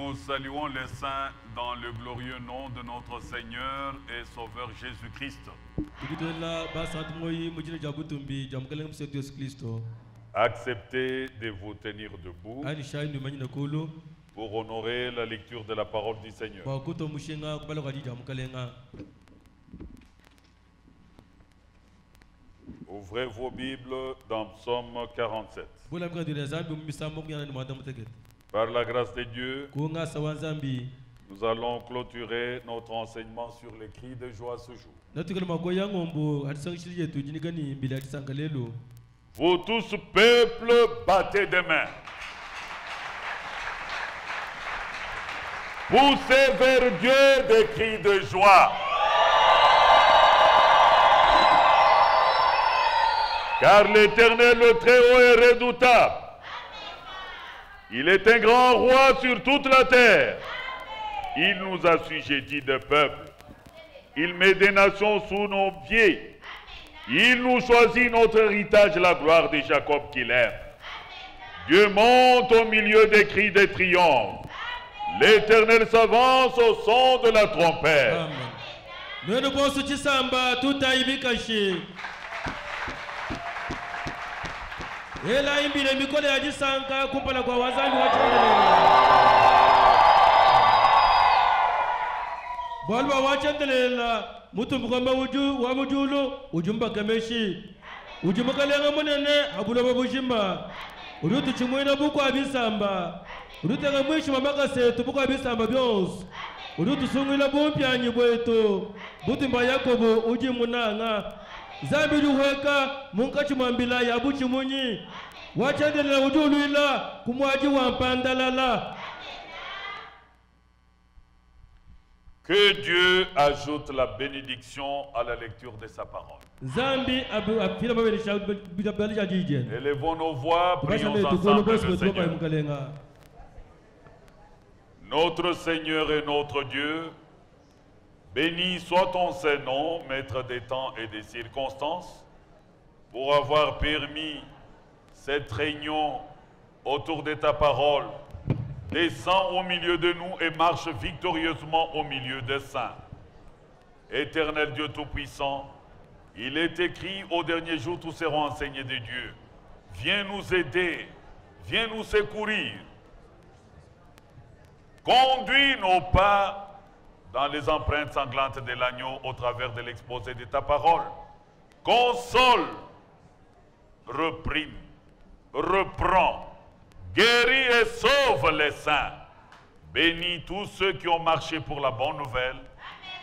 Nous saluons les saints dans le glorieux nom de notre Seigneur et Sauveur Jésus-Christ. Acceptez de vous tenir debout pour honorer la lecture de la parole du Seigneur. Ouvrez vos Bibles dans Psaume 47. Par la grâce de Dieu, nous allons clôturer notre enseignement sur les cris de joie ce jour. Vous tous, peuple, battez des mains. Poussez vers Dieu des cris de joie. Car l'Éternel, le Très-Haut, est redoutable. Il est un grand roi sur toute la terre. Il nous assujettit de peuple. Il met des nations sous nos pieds. Il nous choisit notre héritage, la gloire de Jacob qu'il aime. Dieu monte au milieu des cris de triomphe. L'Éternel s'avance au son de la trompette. Ela imbile mikole ya jisanka kumpala kwa wazali wachendelela mutu mukamba wa mujulu ujumba kameshi ujumukalenga munene abulo babujimba urutu chimwena buko abisamba urutega mwishi mamaka setu buko abisamba byose urutu sungwila bumpyanyi bwetu butimba yakobo uji munanga zambi luheka munkachi mwambila ya buchi munyi wachendelela ujuluila kumwaji wa mpandalala. Que Dieu ajoute la bénédiction à la lecture de sa parole. Élevons nos voix, prions ensemble le Seigneur. Notre Seigneur et notre Dieu, béni soit ton Saint-Nom, maître des temps et des circonstances, pour avoir permis cette réunion autour de ta parole. Descends au milieu de nous et marche victorieusement au milieu des saints. Éternel Dieu Tout-Puissant, il est écrit au dernier jour, tous seront enseignés de Dieu. Viens nous aider, viens nous secourir. Conduis nos pas dans les empreintes sanglantes de l'agneau au travers de l'exposé de ta parole. Console, reprime, reprends. Guéris et sauve les saints. Bénis tous ceux qui ont marché pour la bonne nouvelle.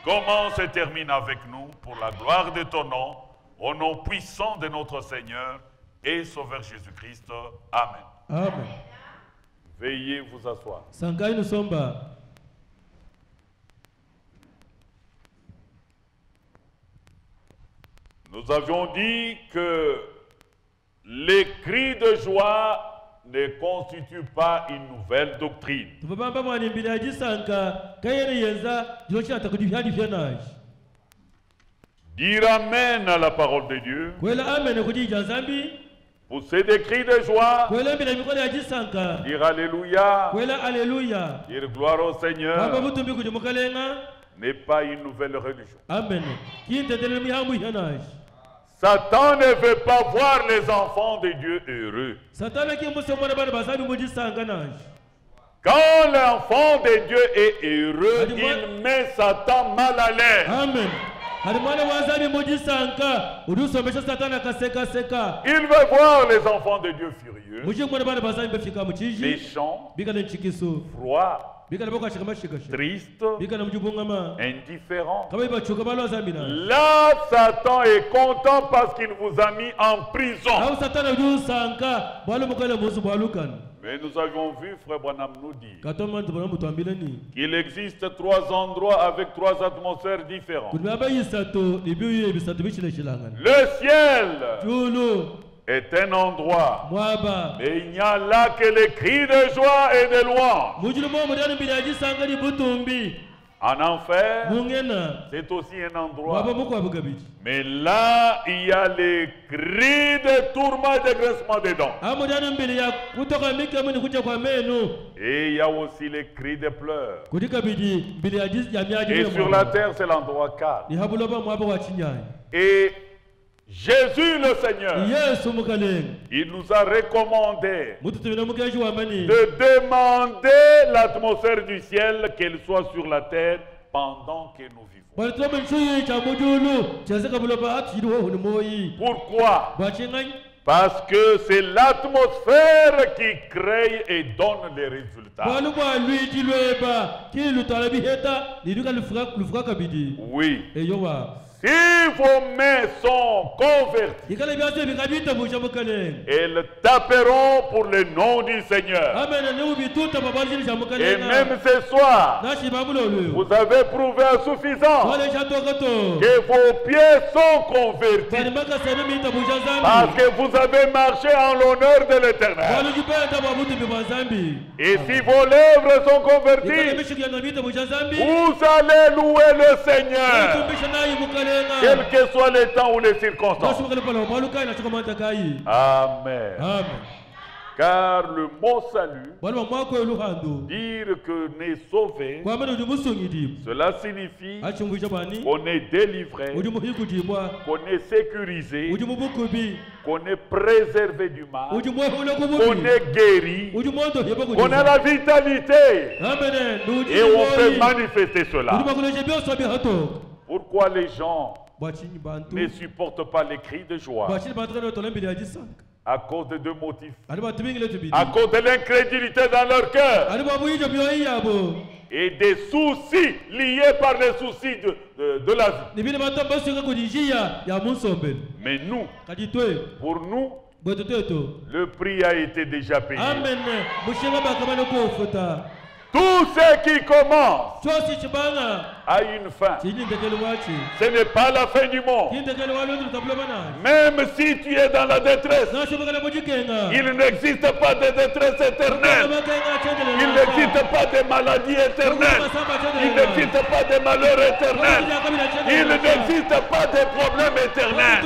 Commence et termine avec nous pour la gloire de ton nom, au nom puissant de notre Seigneur et Sauveur Jésus-Christ. Amen. Amen. Veuillez vous asseoir. Nous avions dit que les cris de joie ne constitue pas une nouvelle doctrine. Dire Amen à la parole de Dieu. Pousser des cris de joie. Dire Alléluia. Dire gloire au Seigneur. N'est pas une nouvelle religion. Amen. Satan ne veut pas voir les enfants de Dieu heureux. Quand l'enfant de Dieu est heureux, il met Satan mal à l'aise. Amen. Il veut voir les enfants de Dieu furieux, méchants, froids, triste, indifférent. Là, Satan est content parce qu'il vous a mis en prison. Mais nous avons vu, Frère Branham nous dire qu'il existe 3 endroits avec 3 atmosphères différentes. Le ciel est un endroit, mais il n'y a là que les cris de joie et de louange. En enfer, mungena c'est aussi un endroit. waba muko abugabiji Mais là, il y a les cris de tourment et de grincement des dents. amudana mbili ya kutoka mikamuni kuja kwa menu Et il y a aussi les cris de pleurs. kutika bidi mbili ya jinsi ya miaji Et sur la terre, c'est l'endroit calme. ni habuloba mwaba wa chinyai Et Jésus le Seigneur, yesu mukaleng il nous a recommandé mutu tubina mukaji wa mani de demander l'atmosphère du ciel, qu'elle soit sur la terre pendant que nous vivons. bali tobe nchuyi cha mujulu chazeka buloba atiru ho ni moyi Pourquoi? bachingai Parce que c'est l'atmosphère qui crée et donne les résultats. balu ba luiti lweba kilu talabi heta liduka lufuka kabidi Oui. eyowa Si vos mains sont converties, ikale byase bikabita busha mukaleng elles taperont pour le nom du Seigneur. amena ne ubituta babalini cha Et mukaleng même ce soir, nashi babulolu vous avez prouvé à suffisance wale cha tokato que vos pieds sont convertis. bali makasene mita busha Parce zambi que vous avez marché en l'honneur de l'Éternel. balu kipenda babuti biba zambi Et si vos lèvres sont ikale converties, mishikia na mita busha zambi vous allez louer le Seigneur. tumbisha nayi mukalenga Quel que soit le temps ou les circonstances. nashi mukale pala balu kai na chukamanta kai Amen. amen Car le mot salut, balu mwako eluhando dire que n'est sauvé, kwa mena ujumusungidi cela signifie achungwisha bani qu'on est délivré, ujumuhikudimwa qu'on est sécurisé, ujumubukubi qu'on est préservé du mal, ujumuhule qu'on kububi est guéri, ujumondo yeba qu'on a la vitalité. amene Et on peut manifester cela. ujumakuleje byoso bihato Pourquoi les gens bwachinyi bantu ne supportent pas les cris de joie? bwachini bantu kana tola mbili ya jisanga À cause de deux motifs. ari bantu bingile tubidi À cause de l'incrédulité dans leur cœur ari babuyijo byoyi yabo et des soucis liés par les soucis de la vie. nibili bantu basuka kujijia ya musombele Mais nous, kadi twe pour nous, bwetu teto le prix a été déjà payé. amen mushinga bakamane kufuta Tout ce qui commence chosi chibanga a une fin. chini ndekele wachi Ce n'est pas la fin du monde. chini ndekele walo tutabula bana Même si tu es dans la détresse, nashi bakana mujikenga il n'existe pas de détresse éternelle. Il n'existe pas de maladie éternelle. Il n'existe pas de malheur éternel. Il n'existe pas de problème éternel.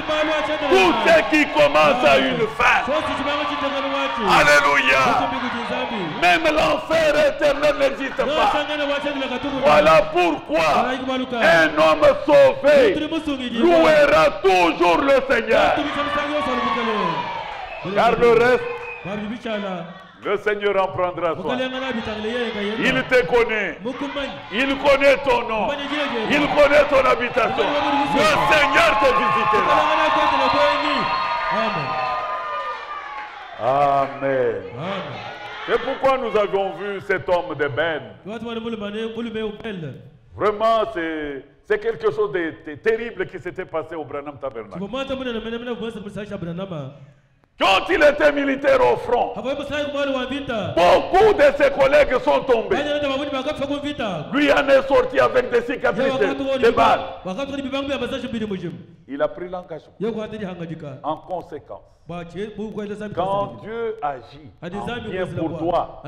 Tout ce qui commence a une fin. Alléluia. Même l'enfer éternel n'existe pas. Voilà pourquoi un homme sauvé louera toujours le Seigneur. Car le reste, le Seigneur en prendra soin. Il te connaît. Il connaît ton nom. Il connaît ton habitation. Le Seigneur te visitera. Amen. C'est pourquoi nous avons vu cet homme d'ébène. Vraiment, c'est quelque chose de terrible qui s'était passé au Branham Tabernacle. Quand il était militaire au front, beaucoup de ses collègues sont tombés. Lui en est sorti avec des cicatrices de balles. Il a pris l'engagement. En conséquence, quand Dieu agit en bien pour toi,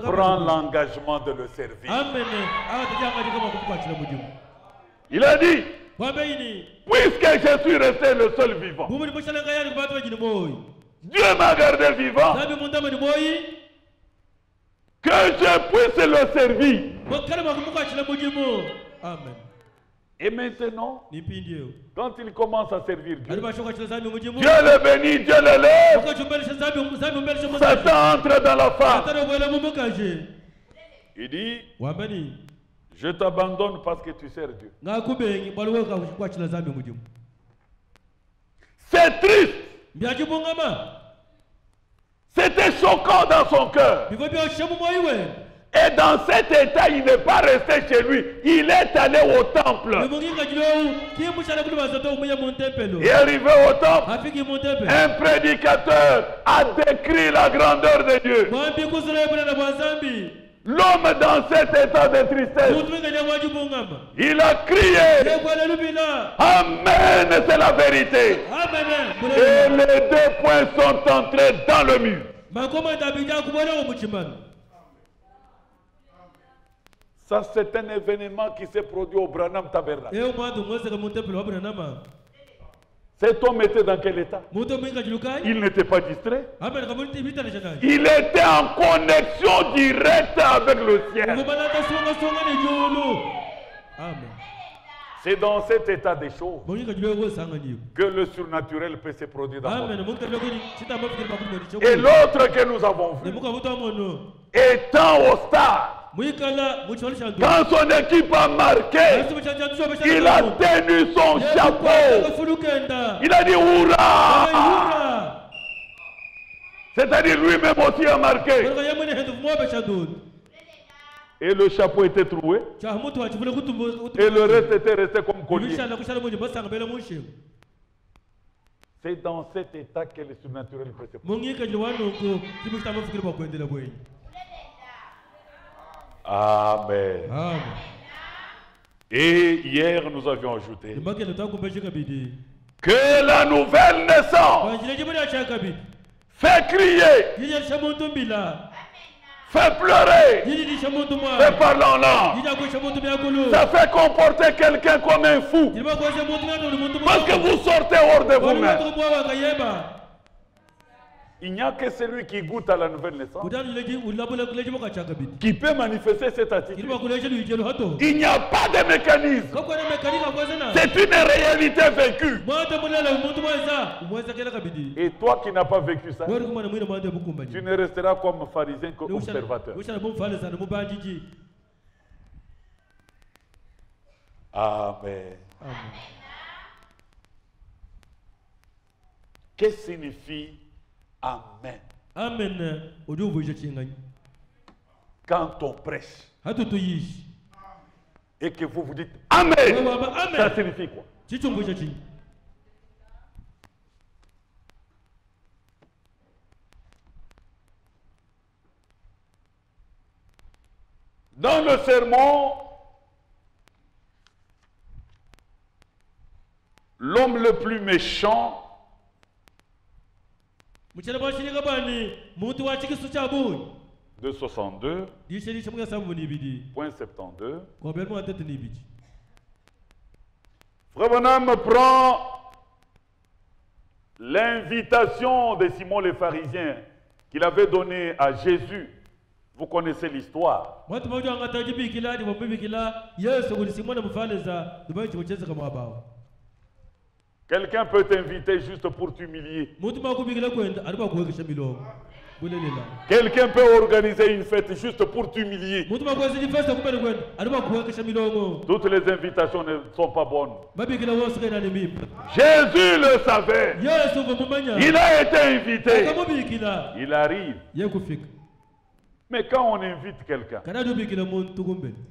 prends l'engagement de le servir. Il a dit, puisque je suis resté le seul vivant, Dieu m'a gardé vivant, que je puisse le servir. Amen. Et maintenant, quand il commence à servir Dieu, Dieu Dieu le bénit, Dieu le lève, Satan entre dans la femme. Il dit, je t'abandonne parce que tu sers Dieu. C'est triste. C'était choquant dans son cœur. Et dans cet état, il n'est pas resté chez lui. Il est allé au temple. Et arrivé au temple, un prédicateur a décrit la grandeur de Dieu. L'homme dans cet état de tristesse, il a crié, Amen, c'est la vérité. Et les deux poings sont entrés dans le mur. Ça, c'est un événement qui s'est produit au Branham Tabernacle. Cet homme était dans quel état? Il n'était pas distrait. Il était en connexion directe avec le ciel. C'est dans cet état des choses que le surnaturel peut se produire dans notre vie. Et l'autre que nous avons vu, étant au stade, quand son équipe a marqué, il a tenu son chapeau. Il a dit Hurrah! C'est-à-dire lui-même aussi a marqué. Et le chapeau était troué. Et le reste était resté comme collier. C'est dans cet état que le surnaturel peut se produire. Amen. Amen. Et hier, nous avions ajouté que la nouvelle naissance fait crier, fait pleurer, fait parler en langue. Ça fait comporter quelqu'un comme un fou. Parce que vous sortez hors de vous-même. Il n'y a que celui qui goûte à la nouvelle naissance qui peut manifester cette attitude. Il n'y a pas de mécanisme. C'est une réalité vécue. Et toi qui n'as pas vécu ça, tu ne resteras comme pharisien qu'observateur. Amen. Qu'est-ce que signifie Amen? Amen. Quand on prêche et que vous vous dites Amen, ça signifie quoi? Dans le sermon, l'homme le plus méchant de 62.72. Frère Branham prend l'invitation de Simon le pharisien qu'il avait donnée à Jésus. Vous connaissez l'histoire. Quelqu'un peut t'inviter juste pour t'humilier. Quelqu'un peut organiser une fête juste pour t'humilier. Toutes les invitations ne sont pas bonnes. Jésus le savait. Il a été invité. Il arrive. Mais quand on invite quelqu'un,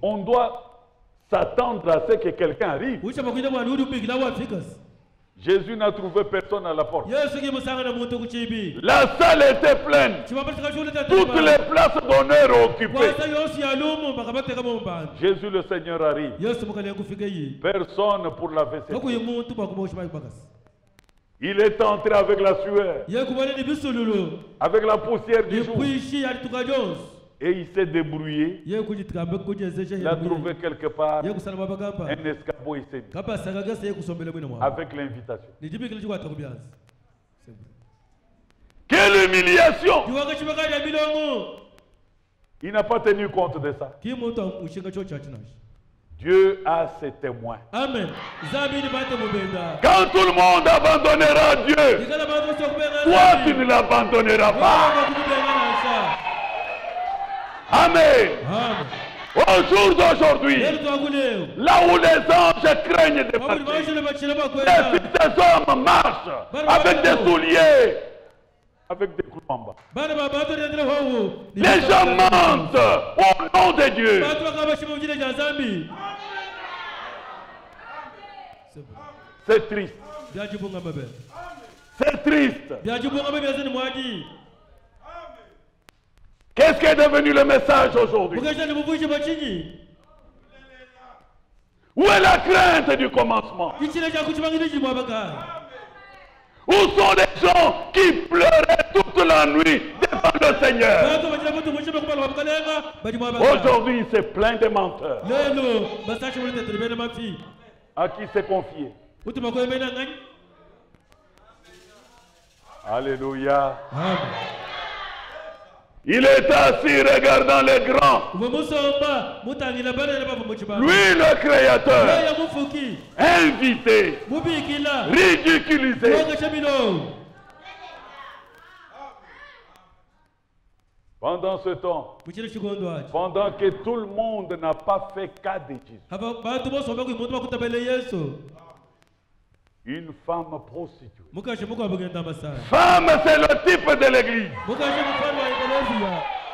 on doit s'attendre à ce que quelqu'un arrive. Jésus n'a trouvé personne à la porte. La salle était pleine. Toutes les places d'honneur occupées. Jésus le Seigneur arrive. Personne pour la vaisselle. Il est entré avec la sueur, avec la poussière du jour. Et il s'est débrouillé. Il a trouvé quelque part un escabeau, il s'est mis avec l'invitation. Quelle humiliation! Il n'a pas tenu compte de ça. Dieu a ses témoins. Amen. Quand tout le monde abandonnera Dieu, toi tu ne l'abandonneras pas. Amen. Au jour d'aujourd'hui, là où les anges craignent de passer, les fils des hommes marchent avec des souliers, avec des clous en bas. Les gens mentent au nom de Dieu. C'est triste. C'est triste. Qu'est-ce qui est devenu le message aujourd'hui? Où est la crainte du commencement? Où sont les gens qui pleuraient toute la nuit devant le Seigneur? Aujourd'hui, il se plaint des menteurs. À qui s'est confié? Alléluia. Amen. Il est assis regardant les grands. Lui, le Créateur, invité, ridiculisé. Pendant ce temps, pendant que tout le monde n'a pas fait cas de Jésus, une femme prostituée. Femme, c'est le type de l'église.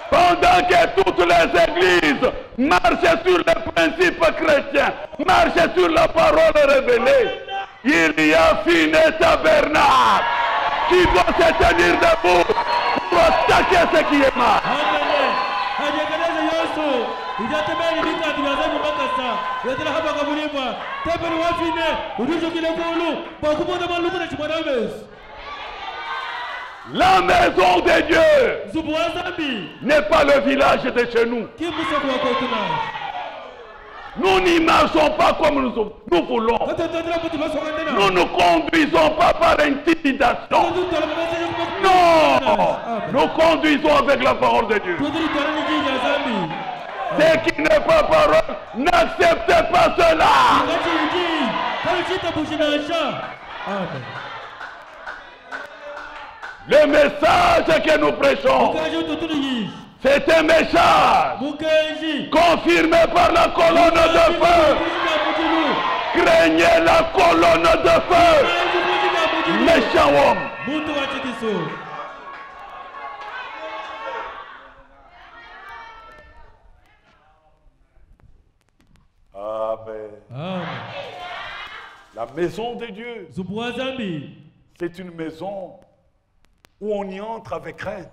Pendant que toutes les églises marchent sur les principes chrétiens, marchent sur la parole révélée, il y a Finé Tabernacle qui doit se tenir debout pour attaquer ce qui est mal. La maison de Dieu n'est pas le village de chez nous. Nous n'y marchons pas comme nous voulons. Nous ne conduisons pas par intimidation. Non, nous conduisons avec la parole de Dieu. Ce qui n'est pas parole, n'acceptez pas cela. Le message que nous prêchons, c'est un message confirmé par la colonne de feu. Craignez la colonne de feu. Méchant homme. Amen. Amen. La maison de Dieu, c'est une maison où on y entre avec crainte.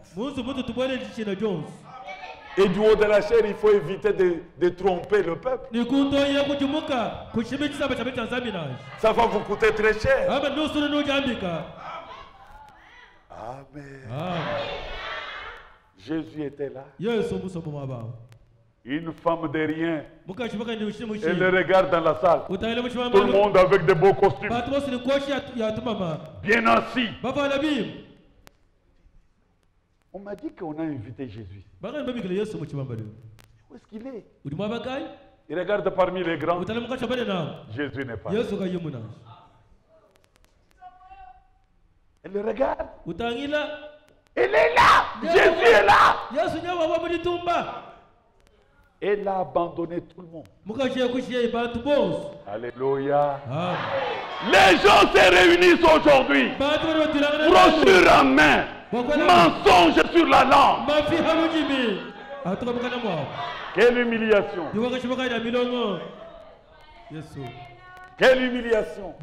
Et du haut de la chair, il faut éviter de tromper le peuple. Ça va vous coûter très cher. Amen. Amen. Jésus était là. Une femme de rien. Elle le regarde dans la salle. Tout le monde avec de beaux costumes. Bien assis. On m'a dit qu'on a invité Jésus. Où est-ce qu'il est? Il regarde parmi les grands. Jésus n'est pas là. Elle le regarde. Elle est là. Jésus est là. Elle a abandonné tout le monde. Alléluia. Les gens se réunissent aujourd'hui. Brochure en main. Mensonge sur la langue. Quelle humiliation. Quelle humiliation.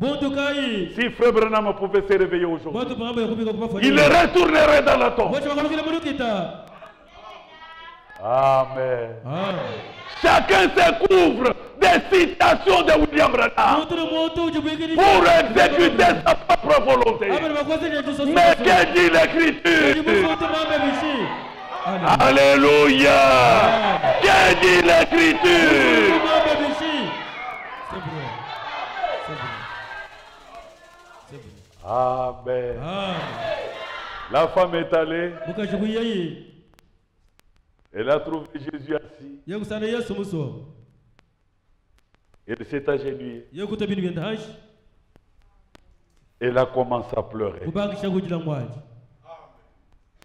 Si Frère Branham pouvait se réveiller aujourd'hui, il retournerait dans la tombe. Amen. Chacun se couvre des citations de William Branham pour exécuter sa propre volonté. Mais que dit l'Écriture? Alléluia. Que dit l'Écriture? Amen. La femme est allée. Elle a trouvé Jésus assis. Elle s'est agenouillée. Elle a commencé à pleurer.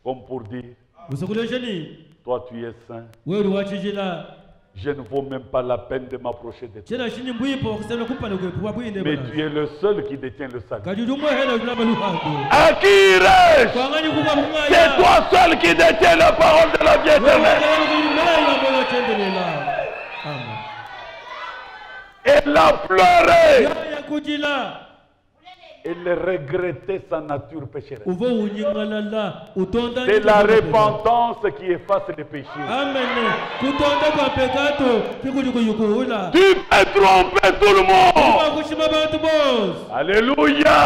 Comme pour dire, toi tu es saint. Je ne vaux même pas la peine de m'approcher de toi. Mais tu es le seul qui détient le salut. À qui irai-je? C'est toi seul qui détiens la parole de la vie éternelle. Elle a pleuré. Elle regrettait sa nature pécheresse. C'est la repentance qui efface les péchés. Tu peux tromper tout le monde. Alléluia.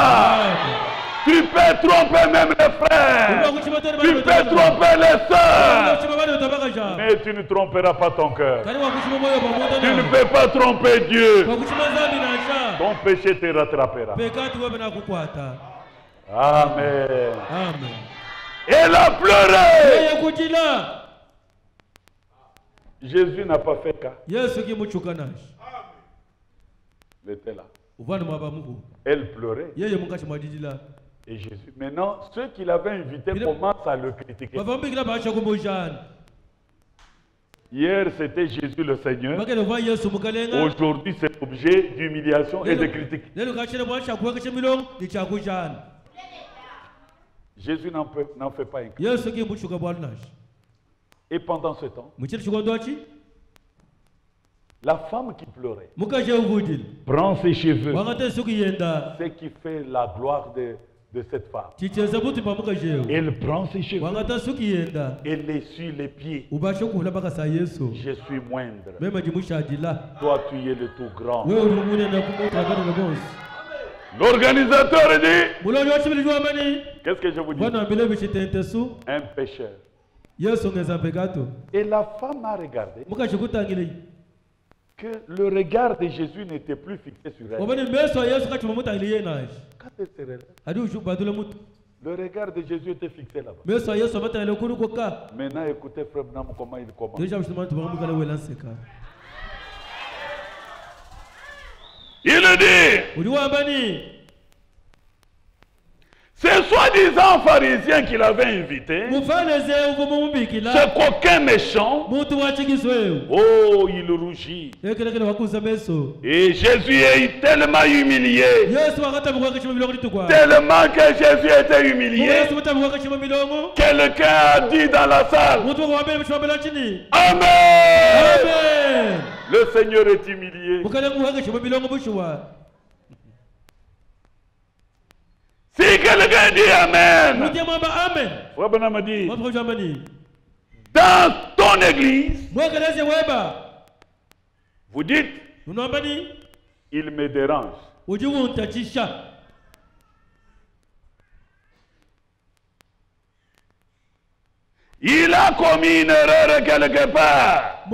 Tu peux tromper même les frères. Tu peux tromper les sœurs. Mais tu ne tromperas pas ton cœur. Tu ne peux pas tromper Dieu. Ton péché te rattrapera. Amen. Amen. Elle a pleuré. Jésus n'a pas fait cas. Elle était là. Elle pleurait. Et Jésus, maintenant, ceux qui l'avaient invité commencent à le critiquer. Hier, c'était Jésus le Seigneur. Aujourd'hui, c'est objet d'humiliation et de critique. Jésus n'en fait pas un cas. Et pendant ce temps, la femme qui pleurait prend ses cheveux. Ce qui fait la gloire de cette femme. Elle prend ses cheveux. Elle essuie les pieds. Je suis moindre. Toi, tu es le tout grand. L'organisateur dit, qu'est-ce que je vous dis? Un pécheur. Et la femme a regardé que le regard de Jésus n'était plus fixé sur elle. Quand elle se relève, le regard de Jésus était fixé là-bas. Maintenant, écoutez Frère Branham comment il commence. Il dit, ces soi-disant pharisiens qu'il avait invités, ce coquin méchant, oh, il rougit. Et Jésus est tellement humilié, tellement que Jésus était humilié, quelqu'un a dit dans la salle, Amen. Amen. Le Seigneur est humilié. Si quelqu'un dit Amen, Frère Branham dit, dans ton église, vous dites, il me dérange. Il a commis une erreur quelque part.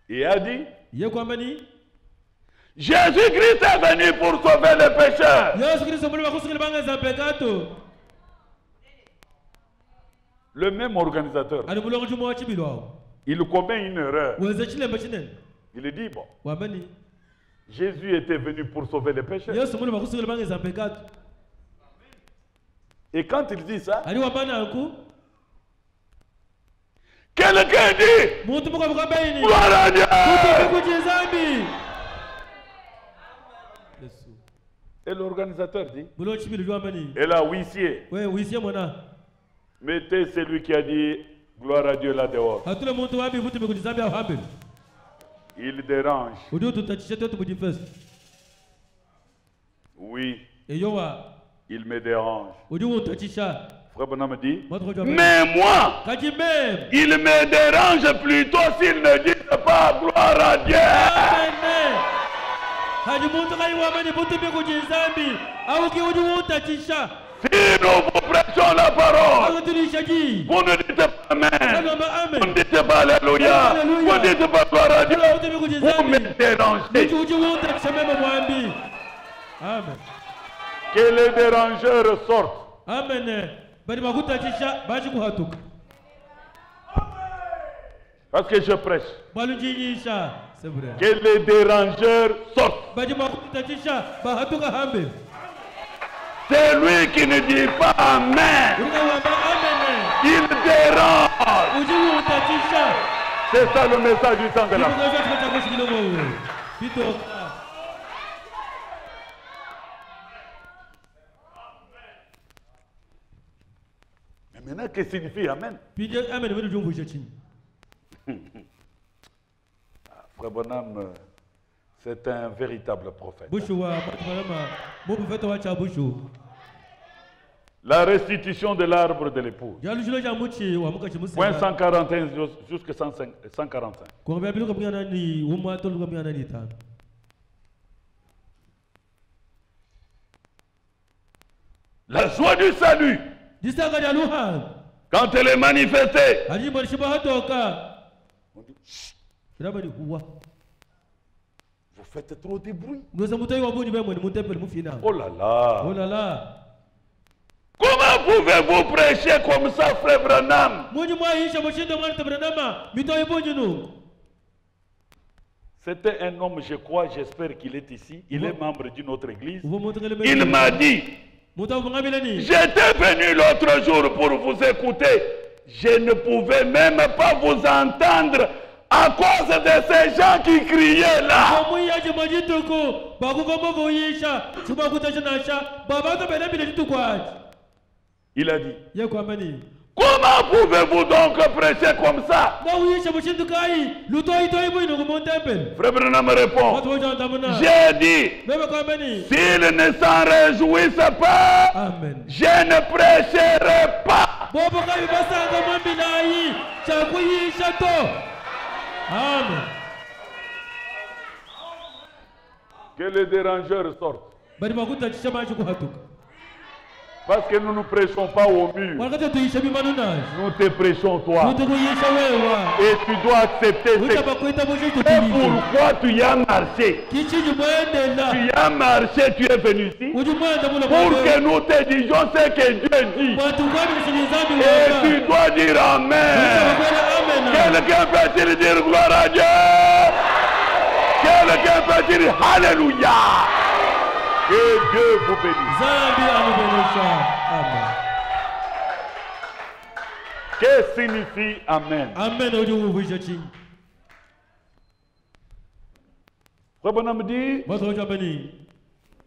Il a dit, Jésus-Christ est venu pour sauver les pécheurs. Le même organisateur, il commet une erreur. Il dit, bon, Jésus était venu pour sauver les pécheurs. Et quand il dit ça, quelqu'un dit, gloire à Dieu. Et l'organisateur dit, et là, huissier, mettez celui qui a dit gloire à Dieu là dehors. Il dérange. Oui, il me dérange. Frère Branham dit, mais moi, il me dérange plutôt s'il ne dit pas gloire à Dieu. Si nous vous prêchons la parole, vous ne dites pas Amen, vous ne dites pas Alléluia, vous ne dites pas gloire à Dieu, vous me dérangez. Amen. Que les dérangeurs sortent. Amen. Parce que je prêche. C'est vrai. Que les dérangeurs sortent. C'est lui qui ne dit pas Amen. Il dérange. C'est ça le message du temps de la foi. Mais maintenant, qu'est-ce que signifie Amen? Frère Branham, c'est un véritable prophète. La restitution de l'arbre de l'épouse. Point 141 jusqu'à 145. La joie du salut, Disanga ya luhanga. quand elle est manifestée, Ajimba shiba hatoka. on dit, chut, Kiraba ni huwa. vous faites trop de bruit. Ngoza mutai wa buni bemwe ni mutempele mufina. Oh là là. Oh là là. Comment pouvez-vous prêcher comme ça, frère Branham? Munyi mwaisha mushindo mwana tabranama. Mitoi bunyi nu. C'était un homme, je crois, j'espère qu'il est ici. Il est membre d'une autre église. Uvo mutengele me. Il m'a dit, Mutavu ngabelani. j'étais venu l'autre jour pour vous écouter. Je ne pouvais même pas vous entendre à cause de ces gens qui criaient là. Mwiyaje majituko. Bakuvamba voyisha. Chuba kutashanasha. Baba to belabile jitukwaji. Il a dit, Yeko amani. comment pouvez-vous donc prêcher comme ça? Na uyisha mushindu kai. Lutoi toi bunyi no kumontempele. Frère Branham répond, Watu wote wantamuna. j'ai dit, Bebe kwa amani. s'ils ne s'en réjouissent pas, Amen. je ne prêcherai pas. Bobo kai basanga mwambilai. Chakuyisha to. Amen. Que les dérangeurs sortent. Bari makuta chamaji kuhatuka. Parce que nous ne prêchons pas au mur. Wakati tuisha bimanu naji. Nous te prêchons toi. Mutukuyisha wewa. Et tu dois accepter ce Utaba kuita mushitu Et tulivu. pourquoi tu y as marché? Kichiji mwendela. Tu y as marché, tu es venu ici. Uji mwenda mula Pour mwabe. que nous te disions ce que Dieu dit. Watu kwami nishilizami Et waka. tu dois dire Amen. Utabakwela amen. Quelqu'un peut-il dire gloire à Dieu? Quelqu'un peut dire Alléluia? Que Dieu vous bénisse. Zambi anubenesha. Amen. Que signifie Amen? Amen uji uvuisha chini. Frère Bonhomme dit, Watu wote wabani.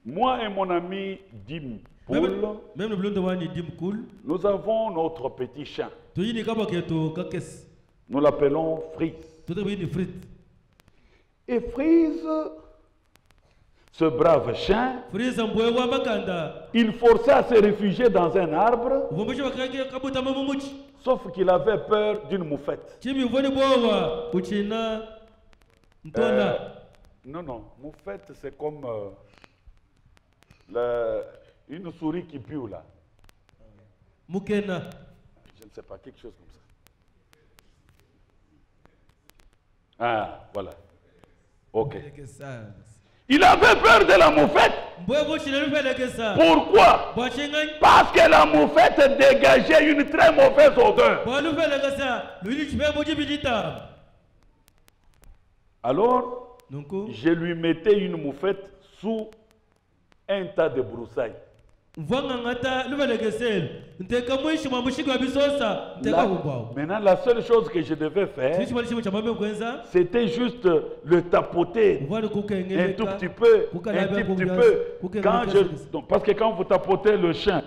moi et mon ami Dim Poul, Même le blonde wani dim cool. nous avons notre petit chien. Tuyini kaba keto kakes. Nous l'appelons Frise. Tuta bini frit. Et Frise, ce brave chien, Friza mbwewa makanda. il forçait à se réfugier dans un arbre, Uvumbushi wakage kabuta mamumuchi. sauf qu'il avait peur d'une moufette. Chimi uvoni bowa. Uchina. Ntona. Non, non, moufette c'est comme une souris qui pue là. Mukena. Je ne sais pas, quelque chose comme ça. Ah, voilà. Ok. Il avait peur de la moufette. Pourquoi? Parce que la moufette dégageait une très mauvaise odeur. Alors, je lui mettais une moufette sous un tas de broussailles. Maintenant, la seule chose que je devais faire, c'était juste le tapoter un tout petit peu, un petit peu. Parce que quand vous tapotez le chien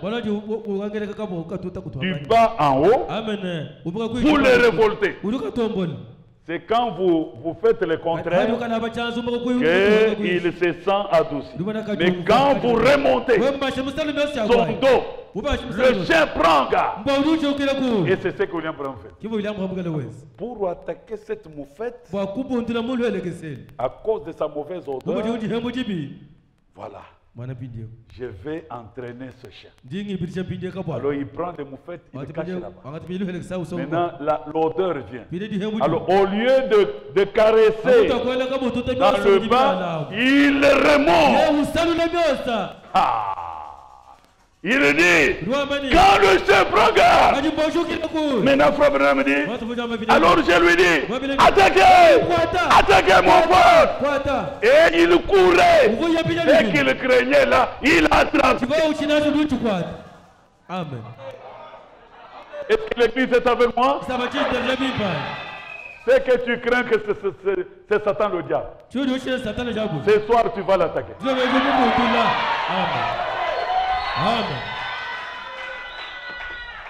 du bas en haut, vous le révoltez. C'est quand vous faites le contraire qu'il se sent adouci. Mais quand vous remontez son dos, le chien prend garde. Et c'est ce que William Brown fait. Pour attaquer cette moufette, à cause de sa mauvaise odeur, voilà. Je vais entraîner ce chien. Alors il prend des moufettes, il les cache là-bas. Maintenant l'odeur vient. Alors au lieu de caresser dans le bas, il remonte. Ah. Il dit, quand le chien prend garde, maintenant Frère Branham dit, alors je lui dis, attaquez, attaquez mon pote. Et il courait, et qu'il craignait là, il attrape. Amen. Est-ce que l'église est avec moi? C'est que tu crains que c'est Satan le diable. Ce soir tu vas l'attaquer. Amen.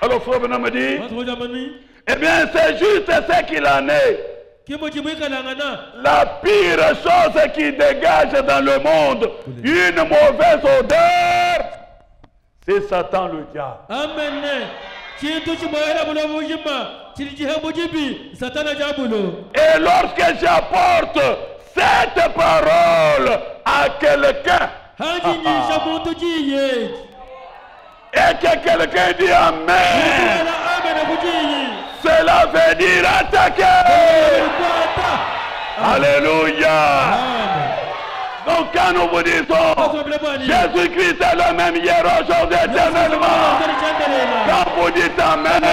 Alors Frère Branham me dit, eh bien c'est juste ce qu'il en est. La pire chose qui dégage dans le monde une mauvaise odeur, c'est Satan le diable. Amen. Et lorsque j'apporte cette parole à quelqu'un, Et que quelqu'un dit Amen. Cela veut dire attaquer. Alléluia. Donc quand nous vous disons Jésus-Christ est le même hier, aujourd'hui, éternellement. Quand vous dites Amen,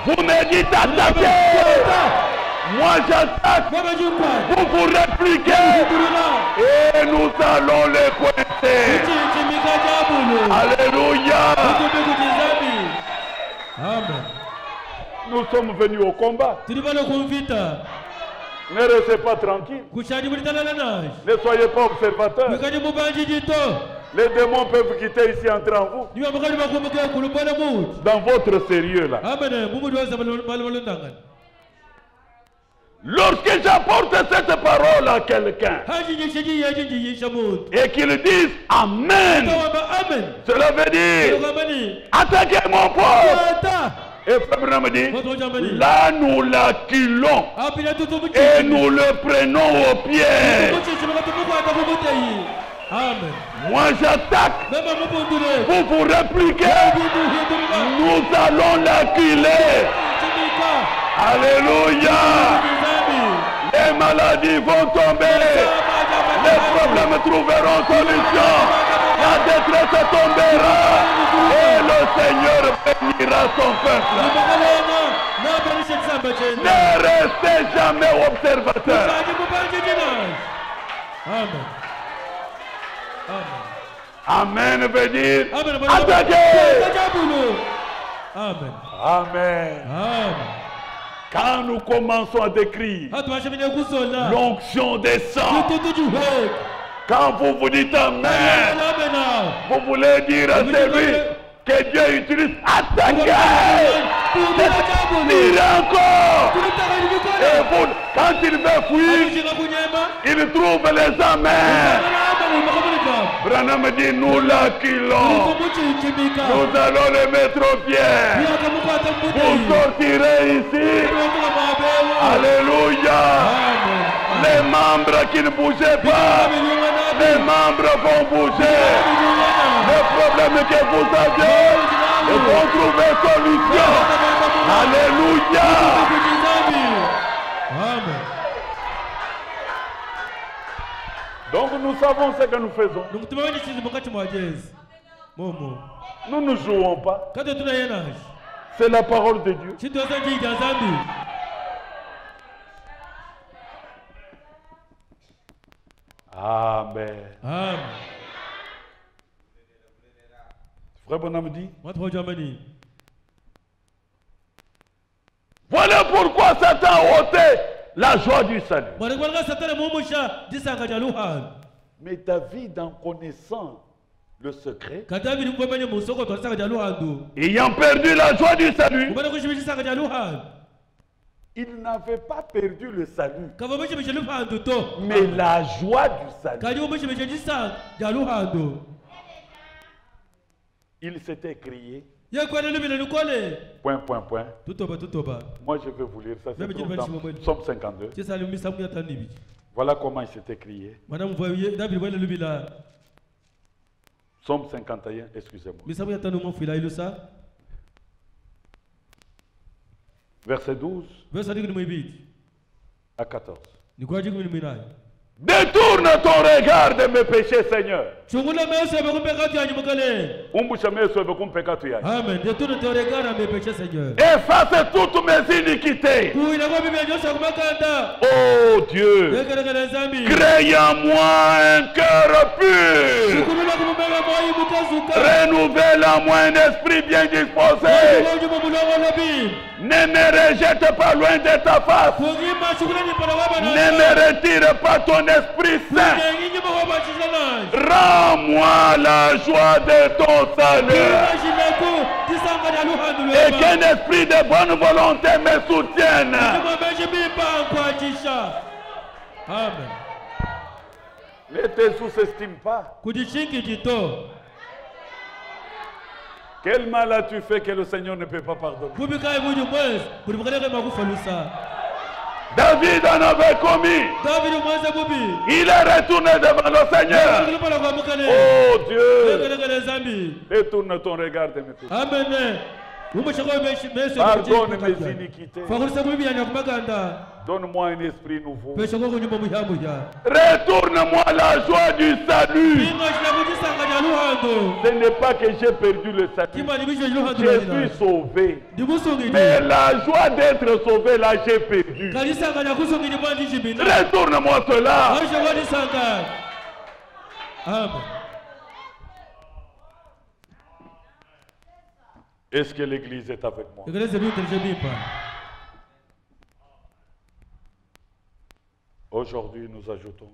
vous me dites attaquer. Moi j'attaque, vous vous répliquez et nous allons les coincer. Alléluia. Amen. Nous sommes venus au combat. Ne restez pas tranquille. Ne soyez pas observateurs. Les démons peuvent quitter ici, entrer en vous. Dans votre sérieux là. Lorsque j'apporte cette parole à quelqu'un et qu'il dise Amen, cela veut dire attaquez mon pote. Et Frère me dit, là nous l'acculons et nous le prenons au pied. Moi j'attaque, vous vous répliquez, nous allons l'acculer. Alléluia. Les maladies vont tomber, les problèmes trouveront solution, la détresse tombera et le Seigneur bénira son peuple. Ne restez jamais observateur. Amen veut dire attaquer. Amen. Amen. Quand nous commençons à décrire l'onction descend. Quand vous vous dites Amen, vous voulez dire à celui que Dieu utilise attaquer. Tire encore. Et vous, quand il veut fuir, il trouve les amens. Branham dit nous l'acculons. Nous allons le mettre au pied. Vous sortirez ici. Alléluia. Les membres qui ne bougeaient pas, les membres vont bouger. Les problèmes que vous avez, ils vont trouver solution. Alléluia. Donc nous savons ce que nous faisons. Nous ne jouons pas. C'est la parole de Dieu. Amen. Frère Bonhomme dit, voilà pourquoi Satan a ôté la joie du salut. Mais David, en connaissant le secret, ayant perdu la joie du salut, il n'avait pas perdu le salut, mais la joie du salut. Il s'était crié. Point, point, point. Moi, je vais vous lire ça. C'est dans Psaume 52. Voilà comment il s'était crié. Psaume 51, excusez-moi. Verset 12 à 14. Détourne ton regard de mes péchés, Seigneur. Amen. Détourne ton regard de mes péchés, Seigneur. Efface toutes mes iniquités. Oh Dieu, crée en moi un cœur pur. Renouvelle en moi un esprit bien disposé. Ne me rejette pas loin de ta face. Ne me retire pas ton Esprit Saint. Rends-moi la joie de ton salut. Et qu'un esprit de bonne volonté me soutienne. Amen. Ne te sous-estime pas. Quel mal as-tu fait que le Seigneur ne peut pas pardonner? David en avait commis. Il est retourné devant le Seigneur. Oh Dieu, détourne ton regard de mes péchés. Amen. Pardonne mes iniquités. Donne-moi un esprit nouveau. Retourne-moi la joie du salut. Ce n'est pas que j'ai perdu le salut. Je suis sauvé. Mais la joie d'être sauvé, là, j'ai perdu. Retourne-moi cela. Amen. Est-ce que l'Église est avec moi? Aujourd'hui, nous ajoutons.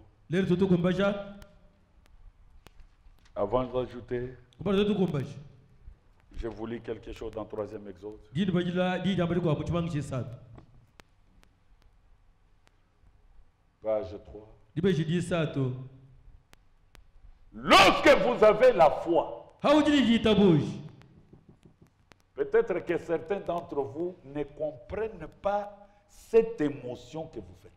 Avant d'ajouter, je vous lis quelque chose dans 3e Exode. Page 3. Lorsque vous avez la foi, peut-être que certains d'entre vous ne comprennent pas cette émotion que vous faites.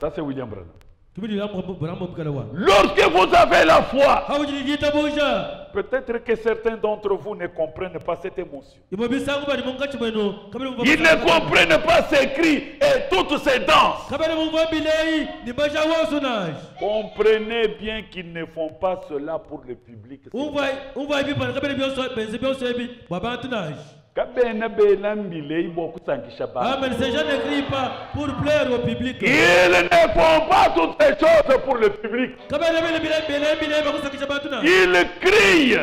Ça, c'est William Branham. Lorsque vous avez la foi, peut-être que certains d'entre vous ne comprennent pas cette émotion. Ils ne comprennent pas ces cris et toutes ces danses. Comprenez bien qu'ils ne font pas cela pour le public. Amen. Ces gens ne crient pas pour plaire au public. Ils ne font pas toutes ces choses pour le public. Ils crient,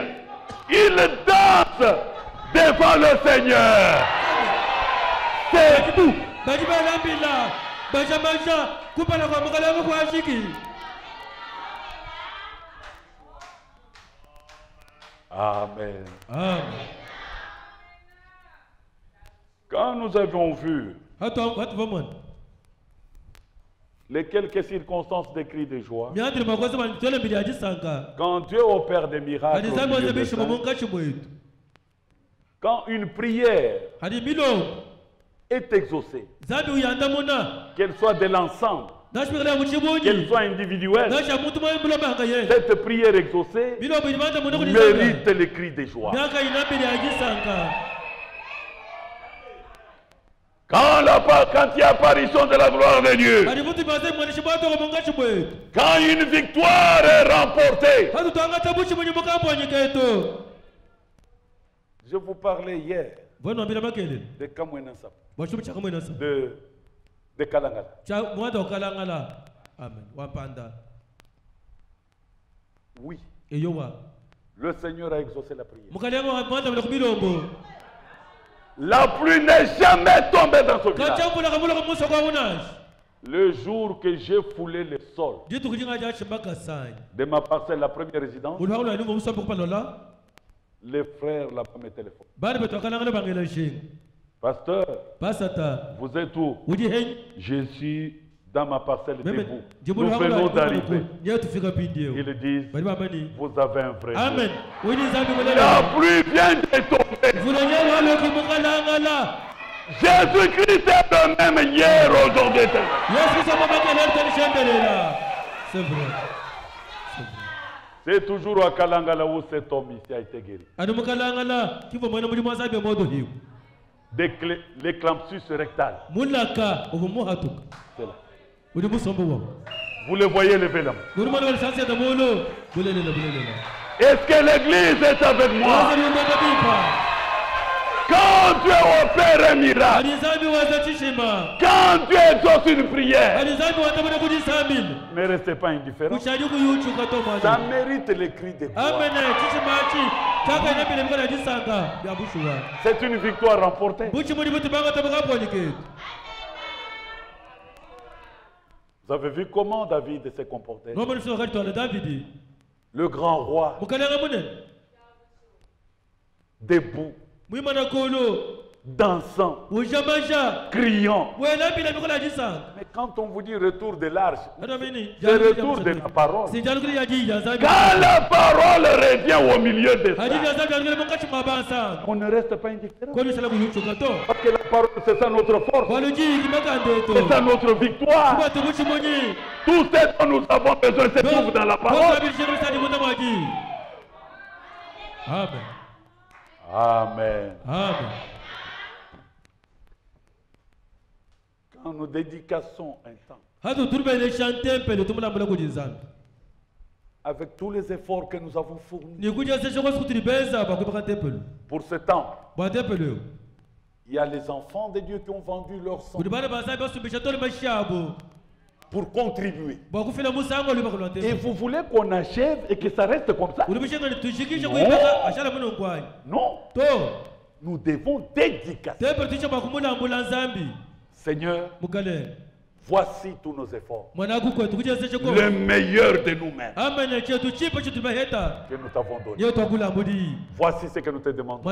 ils dansent devant le Seigneur. C'est tout. Amen. Amen. Quand nous avons vu les quelques circonstances des cris de joie, quand Dieu opère des miracles, quand une prière est exaucée, qu'elle soit de l'ensemble, qu'elle soit individuelle, cette prière exaucée mérite les cris de joie. Quand il y a apparition de la gloire de Dieu, quand une victoire est remportée, je vous parlais hier de Kamwenansap, de Kalangala. Oui, le Seigneur a exaucé la prière. La pluie n'est jamais tombée dans ce village. Le jour que j'ai foulé le sol de ma parcelle, la première résidence, les frères là-bas me téléphonent. Pasteur, vous êtes où? Je suis dans ma parcelle debout. Nous venons d'arriver. Ils disent, vous avez un vrai Amen. Dieu. La pluie vient de tomber. Jésus-Christ est le même hier, aujourd'hui. C'est vrai. C'est toujours à Kalangala où cet homme ici a été guéri. L'éclampsie rectale. C'est là. Vous le voyez lever la main. Est-ce que l'Église est avec moi? Quand Dieu opère un miracle, quand Dieu exauce une prière, ne restez pas indifférents. Ça mérite les cris de gloire. C'est une victoire remportée. Vous avez vu comment David s'est comporté? Le grand roi, debout, dansant, criant. Mais quand on vous dit retour de l'arche, c'est retour de la parole. Quand la parole revient au milieu de ça, on ne reste pas indifférent. Parce que la parole, c'est ça notre force. C'est ça notre victoire. Tout ce dont nous avons besoin se trouve dans la parole. Amen. Amen. Amen. Quand nous dédicassons un temps, avec tous les efforts que nous avons fournis pour ce temps, il y a les enfants de Dieu qui ont vendu leur sang pour contribuer. Et vous voulez qu'on achève et que ça reste comme ça? Non. Nous devons dédicacer. Seigneur, voici tous nos efforts. Le meilleur de nous-mêmes que nous t'avons donné. Voici ce que nous te demandons.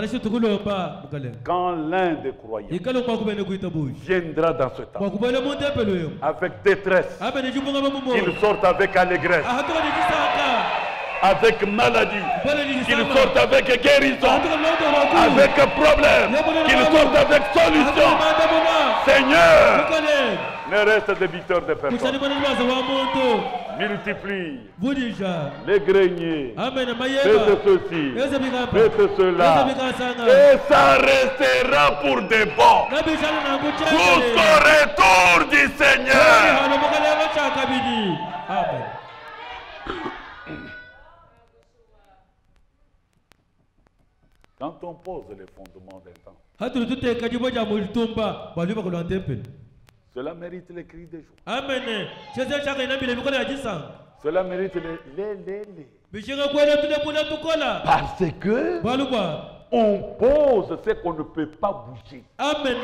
Quand l'un des croyants viendra dans ce temps avec détresse, qu'il sorte avec allégresse, avec maladie, qu'il sorte avec guérison, avec problème, qu'il sorte avec solution. Seigneur, ne reste débiteur de personnes. Multiplie les greniers, faites ceci, faites cela, et ça restera pour de bon. Jusqu'au retour du Seigneur. Amen. Quand on pose les fondements d'un temps, cela mérite les cris des jours. Amen. Cela mérite parce que on pose ce qu'on ne peut pas bouger. Amen.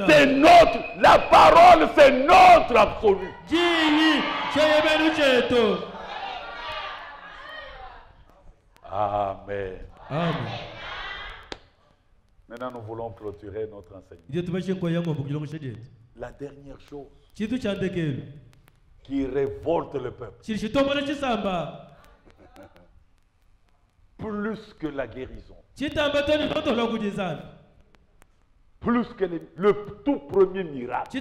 C'est notre, la parole, c'est notre absolu. Amen. Amen. Maintenant, nous voulons clôturer notre enseignement. La dernière chose qui révolte le peuple, plus que la guérison, plus que le tout premier miracle,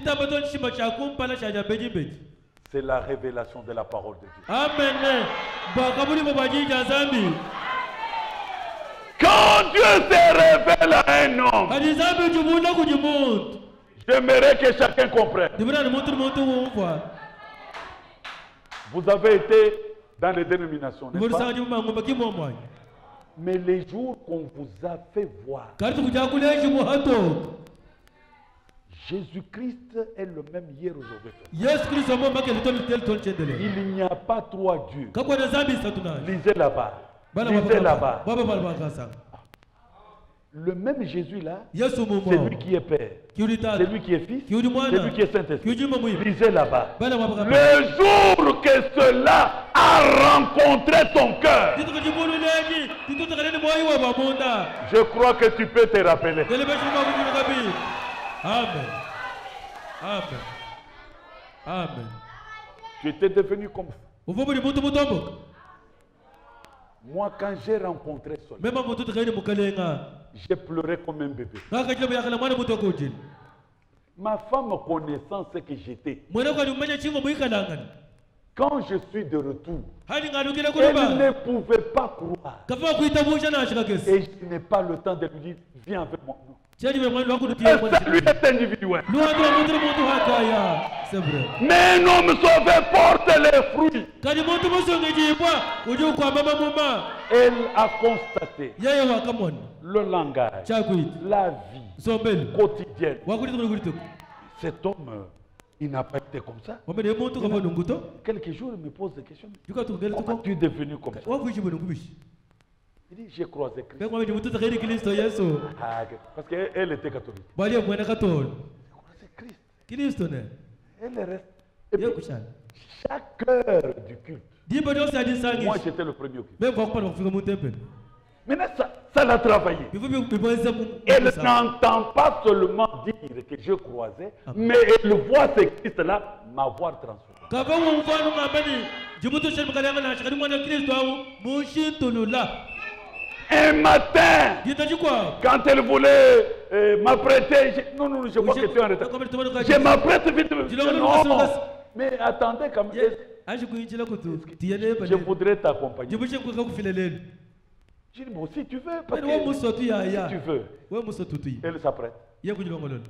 c'est la révélation de la parole de Dieu. Amen. Quand Dieu se révèle à un homme, j'aimerais que chacun comprenne. Vous avez été dans les dénominations, n'est-ce pas? Mais les jours qu'on vous a fait voir, Jésus-Christ est le même hier, aujourd'hui. Il n'y a pas trois dieux. Lisez là-bas. Lisez là-bas. Le même Jésus là, c'est lui qui est Père, c'est lui qui est Fils, c'est lui qui est Saint-Esprit. Lisez là-bas. Le jour que cela a rencontré ton cœur, je crois que tu peux te rappeler. Amen. Amen. Amen. Tu étais devenu comme ça. Moi, quand j'ai rencontré cela, j'ai pleuré comme un bébé. Ma femme connaissant ce que j'étais, quand je suis de retour, elle ne pouvait pas croire. Et je n'ai pas le temps de lui dire, viens avec moi. Ça lui est individuel. Mais un homme sauvé porte les fruits. Elle a constaté le langage, la vie quotidienne. Cet homme, il n'a pas été comme ça. Quelques jours, il me pose des questions. Comment tu es devenu comme ça? Il dit, j'ai croisé Christ. Parce qu'elle était catholique. J'ai croisé Christ. Elle reste. Et puis, chaque heure du culte, moi j'étais le premier au culte. Maintenant, Ça l'a travaillé. Elle n'entend pas seulement dire que je croisais, mais elle voit ce Christ-là m'avoir transformé. Un matin, quand elle voulait m'apprêter, non, je vois que tu es en retard. Je m'apprête vite. Non, mais attendez quand même. Je voudrais t'accompagner. Je dis, bon, si tu veux, parce que si tu veux, elle s'apprête.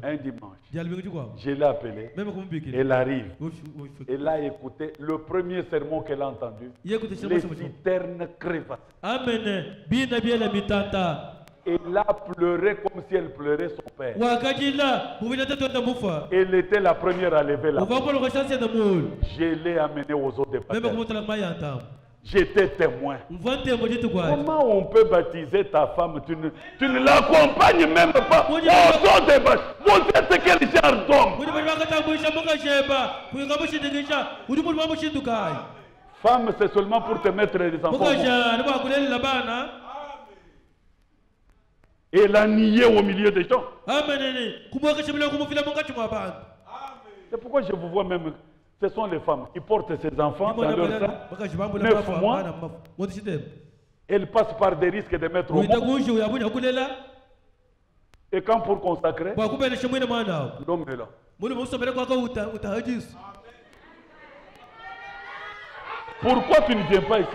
Un dimanche, je l'ai appelée, elle arrive, elle a écouté le premier sermon qu'elle a entendu, les citernes crevassées. Elle a pleuré comme si elle pleurait son père. Elle était la première à lever la main. Je l'ai amenée aux eaux de baptême. J'étais témoin. Comment on peut baptiser ta femme? Tu ne l'accompagnes même pas aux eaux de baptême. Vous êtes quel genre d'homme? Femme, c'est seulement pour te mettre les enfants. Et la nier au milieu des gens. C'est pourquoi je vous vois même. Ce sont les femmes qui portent ces enfants dans leur sein. 9 mois. Elles passent par des risques de mettre au monde. Et quand pour consacrer, l'homme est là. Pourquoi tu ne viens pas ici?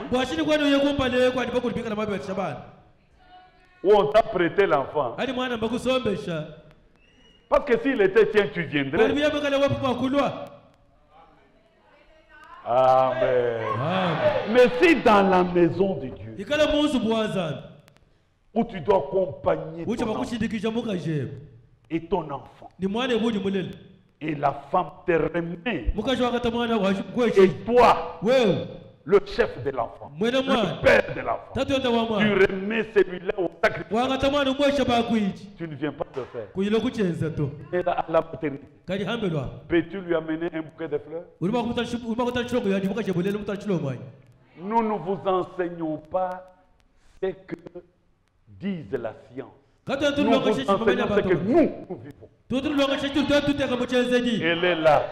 Où on t'a prêté l'enfant. Parce que s'il était tien, tu viendrais. Amen. Mais si dans la maison de Dieu, où tu dois accompagner ton enfant et ton enfant, et la femme te remet, et toi, le chef de l'enfant, le père de l'enfant, tu remets celui-là au sacrifice. Tu ne viens pas te faire. Et à la maternité, peux-tu lui amener un bouquet de fleurs? Nous ne vous enseignons pas ce que dise la science. Nous vous enseignons ce que nous vivons. Elle est là.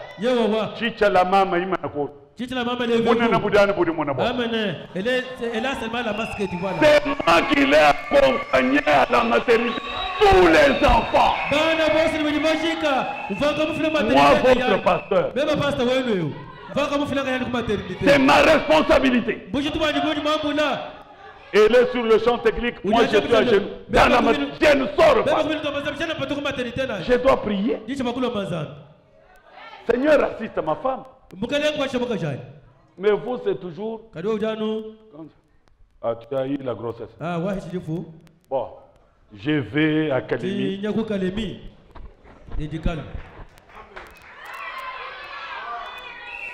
Chicha la mama imanako. Elle a seulement la masque, tu vois là. C'est moi qui l'ai accompagné à la maternité. Tous les enfants. Moi, votre pasteur. C'est ma responsabilité. Elle est sur le champ technique. Moi, je suis à genoux. Dans la maternité, je ne sors pas. Je dois prier. Seigneur, assiste ma femme. Mais vous, c'est toujours. Ah, tu as eu la grossesse. Bon, je vais à Kalemi.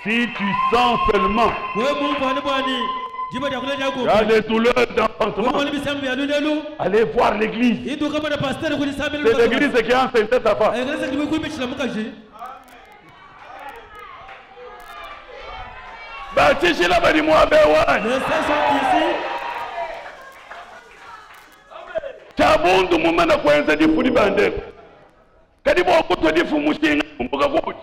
Si tu sens seulement. Il y a des douleurs d'enfantement. Allez voir l'église. C'est l'église qui a enseigné ta femme. Baptiste là bas dis-moi Chabundu mumana kwenza di fudi bande. Kadi bo kuto di fumushinga mbuga kuchi.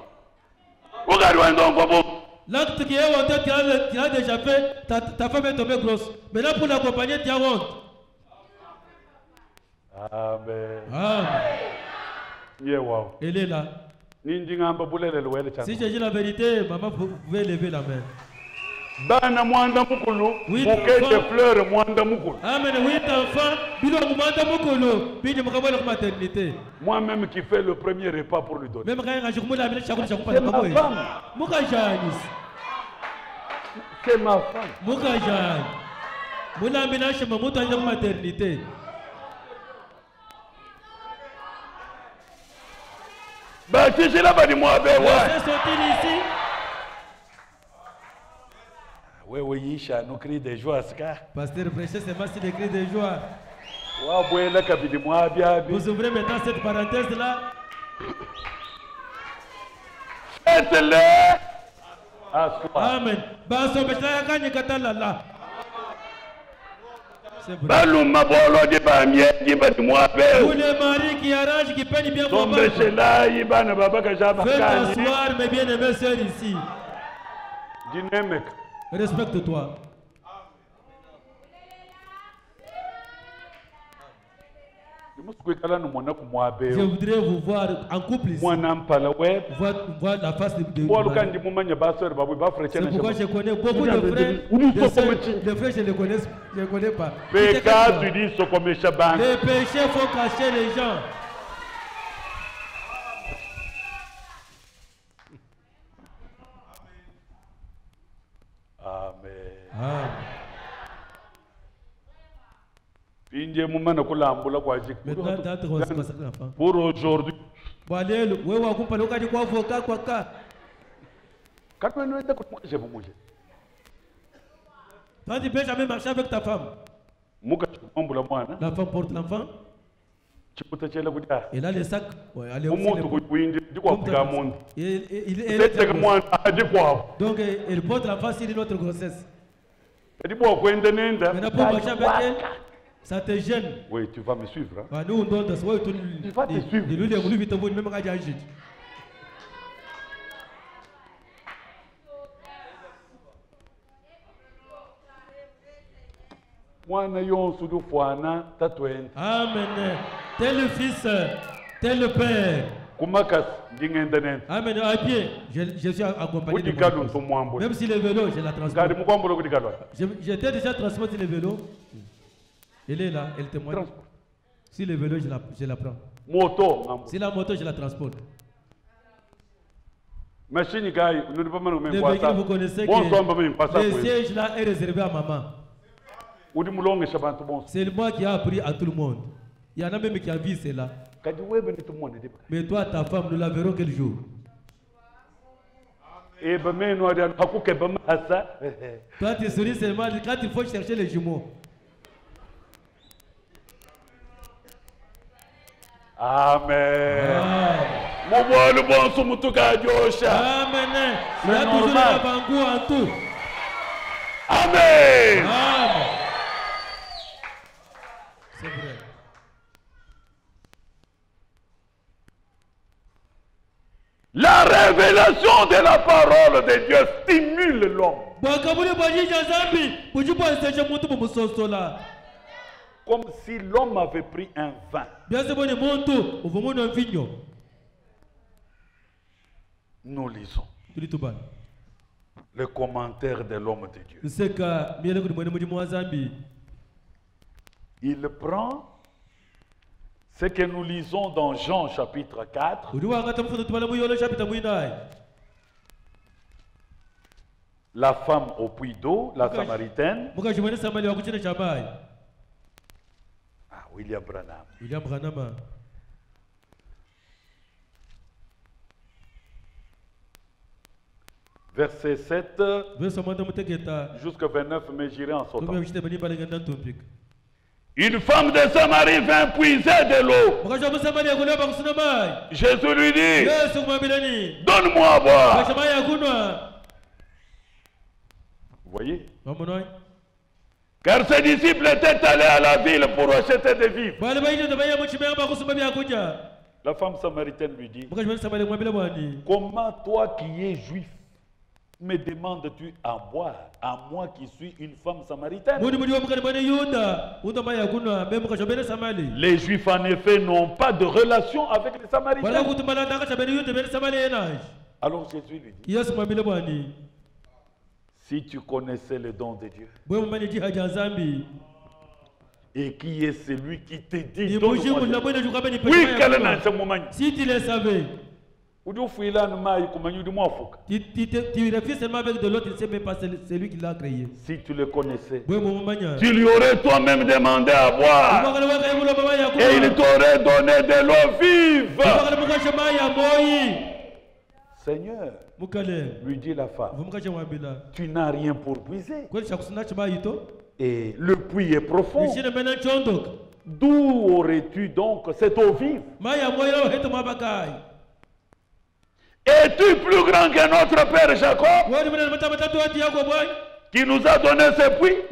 Ugari wa ndongo bo. L'acte qui est honte, tu as déjà fait, ta femme est tombée grosse. Mais là pour l'accompagner, tu as honte. Amen. Amen. Elle est là. Si je dis la vérité, maman pouvait lever la main. Bana mwanda mukulu, bouquet de fleurs mwanda mukulu. Amen. 8 enfants, bilo mwanda mukulu, bini mukabala kwa maternité. Moi-même qui fais le premier repas pour lui donner. Même quand je suis là, je suis c'est ma femme. Mukajanis. C'est ma femme. Mukajan. Moula ménage ma mouton de maternité. Bah tu es là-bas dis-moi ben ouais. C'est sorti ici. Oui, Isha, nous crie de joie, Ska. Pasteur prêcher, c'est pas si des cris de joie. Vous ouvrez maintenant cette parenthèse-là. Faites-le. Amen. baluma bolo di bamie di badimwabe. Vous les maris qui arrangent, qui peignent bien vos Tombe cela ibana baba kajaba. Faites asseoir mes bien-aimés sœurs ici. Dinemek. Respecte-toi. Je voudrais vous voir en couple ici. Voir la face de c'est pourquoi je connais beaucoup de frères. Les frères, je ne les connais pas. Les péchés font cacher les gens. Amen. Pour aujourd'hui. Quand tu peux jamais marcher avec ta femme, l'enfant porte l'enfant. Et là, le sac, donc il porte l'enfant sur une autre grossesse. Maintenant, pour marcher avec elle, ça te gêne. Oui, tu vas me suivre. Hein? Tu vas te suivre. Amen. Tel le fils, tel le père. Amen. À pied, je suis accompagné de mon. Même si le vélo, je la transporte. J'étais déjà transporté le vélo. Elle est là, elle témoigne. Si le vélo, je la prends. Moto. Si la moto, je la transporte. Le véhicule, vous connaissez que le siège là est réservé à maman. C'est moi qui a appris à tout le monde. Il y en a même qui a vu cela. Mais toi, ta femme, nous la verrons quel jour? Toi, tu souris seulement quand il faut chercher les jumeaux. Amen. Amen. Amen. C'est vrai. La révélation de la parole de Dieu stimule l'homme. Comme si l'homme avait pris un vin. Nous lisons le commentaire de l'homme de Dieu. Il prend ce que nous lisons dans Jean chapitre 4. La femme au puits d'eau, la Samaritaine. William Branham. Verset 7 jusqu'à 29, mais j'irai en sautant. Une femme de Samarie vint puiser de l'eau. Jésus lui dit, donne-moi à boire. Vous voyez? Car ses disciples étaient allés à la ville pour acheter des vivres. La femme samaritaine lui dit, comment toi qui es juif me demandes-tu à boire, à moi qui suis une femme samaritaine? Les Juifs en effet n'ont pas de relation avec les Samaritains. Alors Jésus lui dit, si tu connaissais le don de Dieu, et qui est celui qui te dit, oui, quel est ce moment? Si tu le savais, tu refuses seulement avec de l'autre, il ne sait même pas c'est lui qui l'a créé. Si tu le connaissais, tu lui aurais toi-même demandé à boire et il t'aurait donné de l'eau vive. Seigneur, lui dit la femme, tu n'as rien pour puiser et le puits est profond. D'où aurais-tu donc cette eau vive? Es-tu plus grand que notre père Jacob qui nous a donné ce puits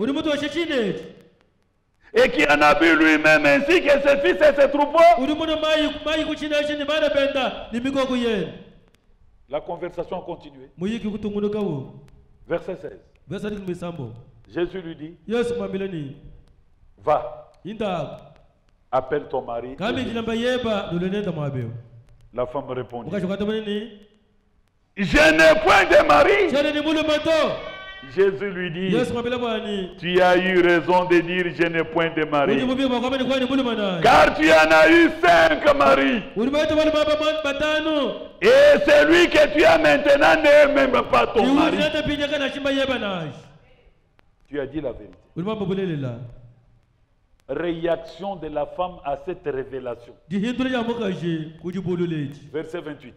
et qui en a bu lui-même ainsi que ses fils et ses troupeaux. La conversation a continué. Verset 16. Jésus lui dit, va, appelle ton mari. La femme répondit, je n'ai point de mari. Jésus lui dit, tu as eu raison de dire je n'ai point de mari, car tu en as eu 5 maris. Et celui que tu as maintenant n'est même pas ton mari. Tu as dit la vérité. Réaction de la femme à cette révélation. Verset 28.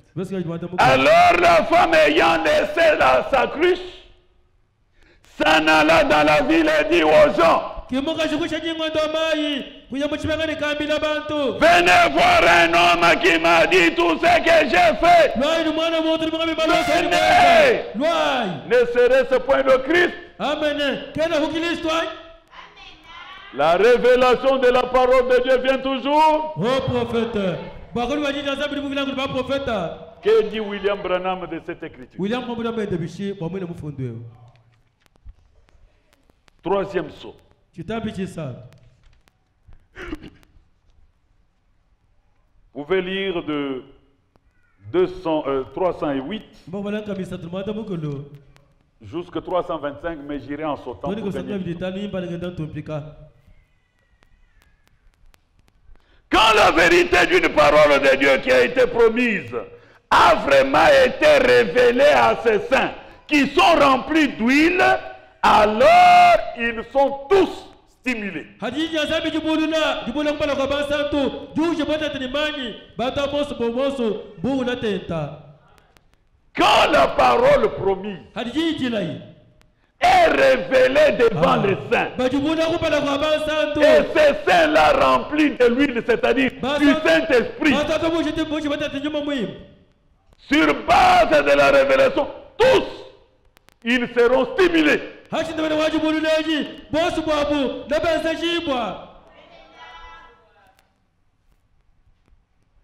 Alors la femme ayant laissé sa cruche, s'en alla dans la ville et dit aux gens, venez voir un homme qui m'a dit tout ce que j'ai fait. Ne serait-ce point le Christ? La révélation de la parole de Dieu vient toujours. Oh prophète. Que dit William Branham de cette écriture? Troisième saut. Vous pouvez lire de 308 jusqu'à 325, mais j'irai en sautant. Quand la vérité d'une parole de Dieu qui a été promise a vraiment été révélée à ses saints qui sont remplis d'huile, alors ils sont tous stimulés. Quand la parole promise est révélée devant les saints, et ces saints-là remplis de l'huile, c'est-à-dire du Saint-Esprit, sur base de la révélation, tous ils seront stimulés.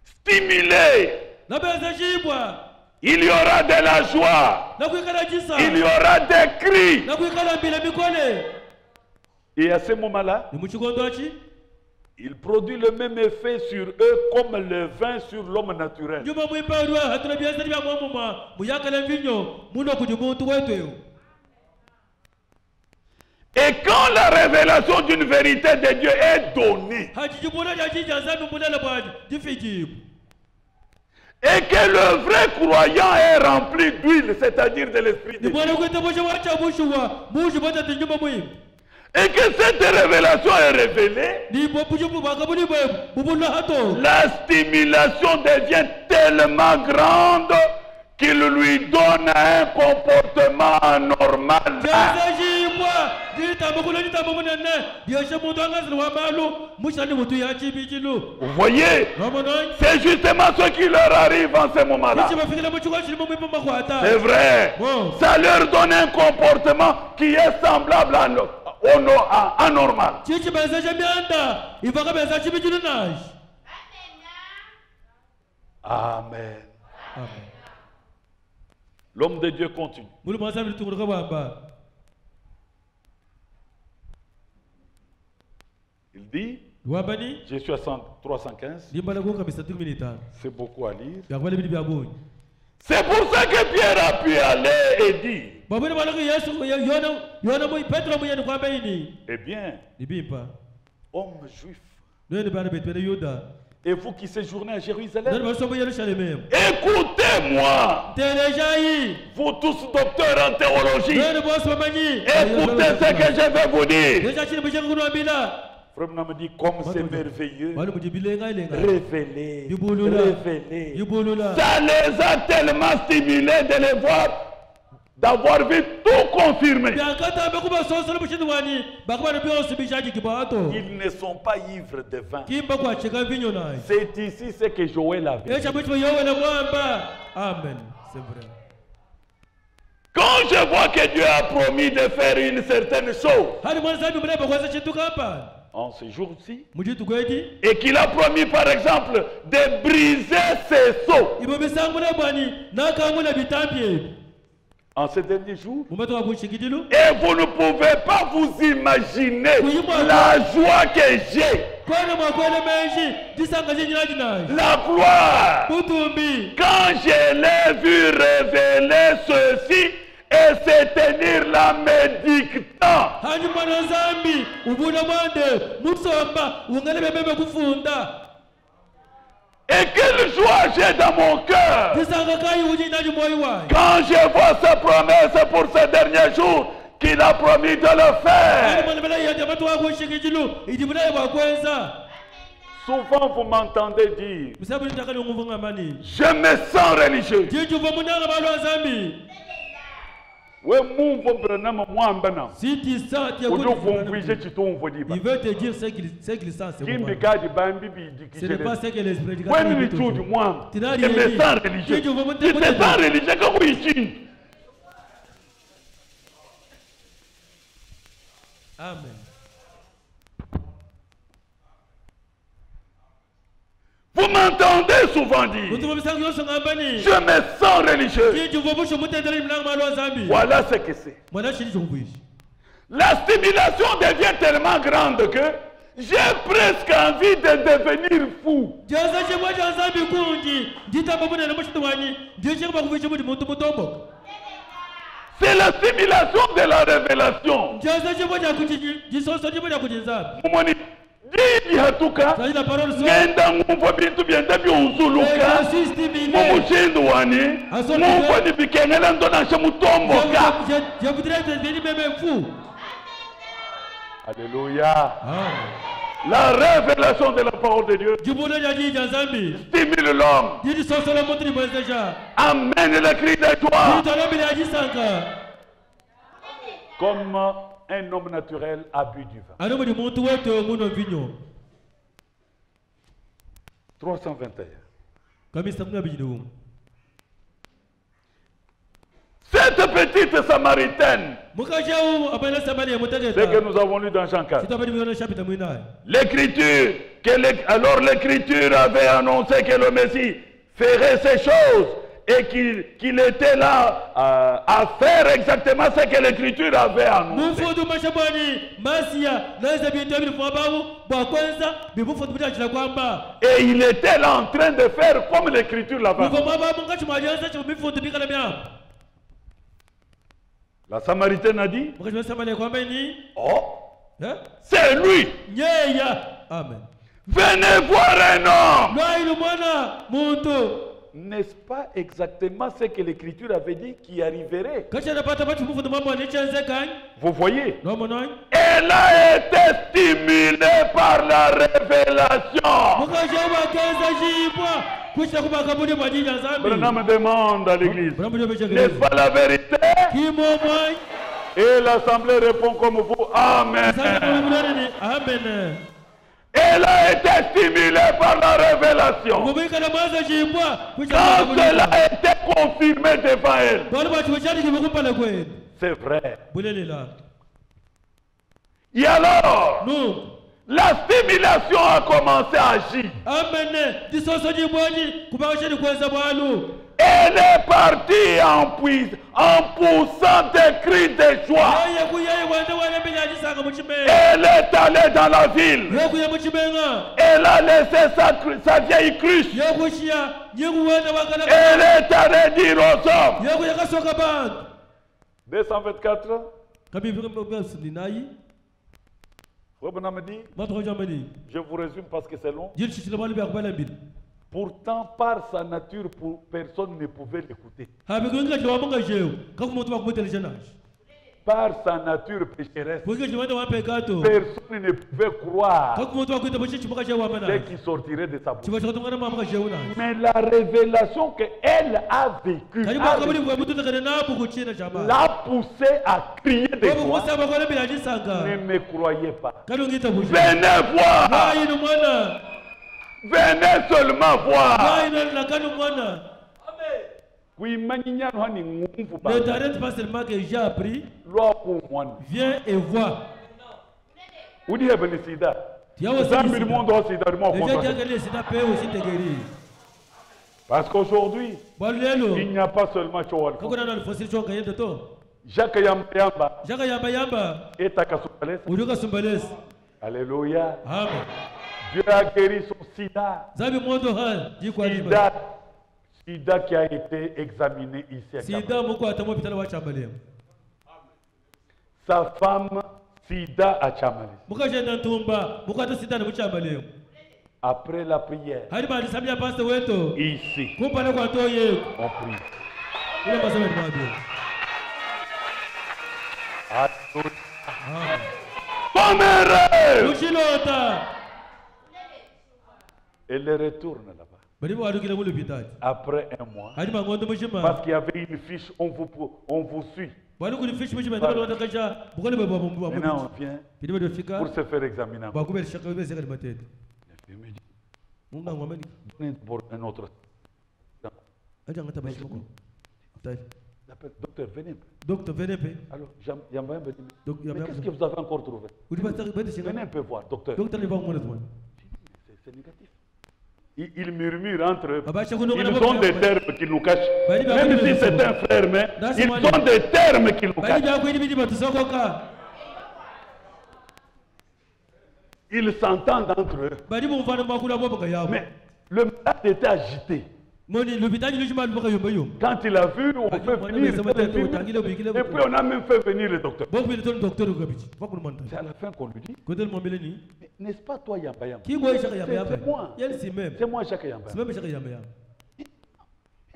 Stimulés. Il y aura de la joie. Il y aura des cris. Et à ce moment-là, il produit le même effet sur eux comme le vin sur l'homme naturel. Et quand la révélation d'une vérité de Dieu est donnée, et que le vrai croyant est rempli d'huile, c'est-à-dire de l'Esprit de Dieu, et que cette révélation est révélée, la stimulation devient tellement grande qu'il lui donne un comportement anormal. Vous voyez, c'est justement ce qui leur arrive en ce moment-là. C'est vrai, ça leur donne un comportement qui est semblable à anormal. Amen. L'homme de Dieu continue. Il dit, je suis à 315. C'est beaucoup à lire. C'est pour ça que Pierre a pu aller et dire, eh bien, homme juif, et vous qui séjournez à Jérusalem, écoutez-moi, vous tous docteurs en théologie, écoutez ce que je vais vous dire. Frère me dit, comme c'est merveilleux, révélé, ça les a tellement stimulés de les voir, d'avoir vu tout confirmé. Ils ne sont pas ivres de vin. C'est ici ce que Joël a vu. Amen. C'est vrai. Quand je vois que Dieu a promis de faire une certaine chose, en ce jour-ci, et qu'il a promis par exemple de briser ses sceaux en ces derniers jours. Et vous ne pouvez pas vous imaginer la joie que j'ai, la gloire, quand je l'ai vu révéler ceci et se tenir là médictant. Et quelle joie j'ai dans mon cœur quand je vois sa promesse pour ces derniers jours qu'il a promis de le faire. Souvent vous m'entendez dire, je me sens religieux. Si tu sens, il veut te dire ce qu'il sent. Ce n'est pas ce que les prédicateurs disent. Tu me sens religieux. Tu te sens religieux comme ici. Amen. Vous m'entendez souvent dire, je me sens religieux. Voilà ce que c'est. La stimulation devient tellement grande que j'ai presque envie de devenir fou. C'est la stimulation de la révélation. Didi hatuka ngenda ngumva bintu byenda byuzuluka mumushindu wani ngumva nibikengela ndonashe mutomboka. Alléluia. La révélation de la parole de Dieu stimule l'homme, amène le cri de joie. Comme un homme naturel a bu du vin. 321. Cette petite Samaritaine, c'est que nous avons lu dans Jean 4. L'écriture, alors l'écriture avait annoncé que le Messie ferait ces choses et qu'il était là à faire exactement ce que l'écriture avait annoncé. Et il était là en train de faire comme l'écriture l'avait annoncé. La Samaritaine a dit, oh, c'est lui. Venez voir un homme. N'est-ce pas exactement ce que l'écriture avait dit qui arriverait? Vous voyez? Elle a été stimulée par la révélation. Branham demande à l'église, n'est-ce pas la vérité? Et l'assemblée répond comme vous, Amen. Elle a été stimulée par la révélation. Quand cela a été confirmé devant elle, c'est vrai. Et alors, la stimulation a commencé à agir. Elle est partie en poussant des cris de joie. Elle est allée dans la ville. Elle a laissé sa vieille cruche. Elle est allée dire aux hommes. 224. Je vous résume parce que c'est long. Pourtant, par sa nature, personne ne pouvait l'écouter. Par sa nature pécheresse, personne ne pouvait croire ce qui sortirait de sa bouche. Mais la révélation qu'elle a vécue l'a poussé à crier de joie. Ne me croyez pas. Venez voir. Venez seulement voir. Ne t'arrête pas seulement que j'ai appris. Viens et vois. Où dit le sida? Zambi le monde au sida, parce qu'aujourd'hui, il n'y a pas seulement Choual. Jacques Yamba est à Kasumbalès. Alléluia. Amen. Dieu a guéri son sida. Sida qui a été examiné ici à Chambalès. Sa femme, sida à Chambalès. Après la prière, ici, on prie. Elle retourne là-bas. Après un mois, parce qu'il y avait une fiche, on vous suit. Maintenant on vient pour se faire examiner. Pour un autre. Docteur, venez. Docteur, venez. Alors, mais qu'est-ce que vous avez encore trouvé? Venez un peu voir, docteur. C'est négatif. Ils murmurent entre eux. Ils ont des termes qui nous cachent. Même si c'est un frère, mais ils ont des termes qui nous cachent. Ils s'entendent entre eux. Mais le malade était agité. Quand il a vu, on fait venir, et puis on a même fait venir le docteur. C'est à la fin qu'on lui dit, n'est-ce pas toi Yamba Yamba? C'est moi Jacques Yamba.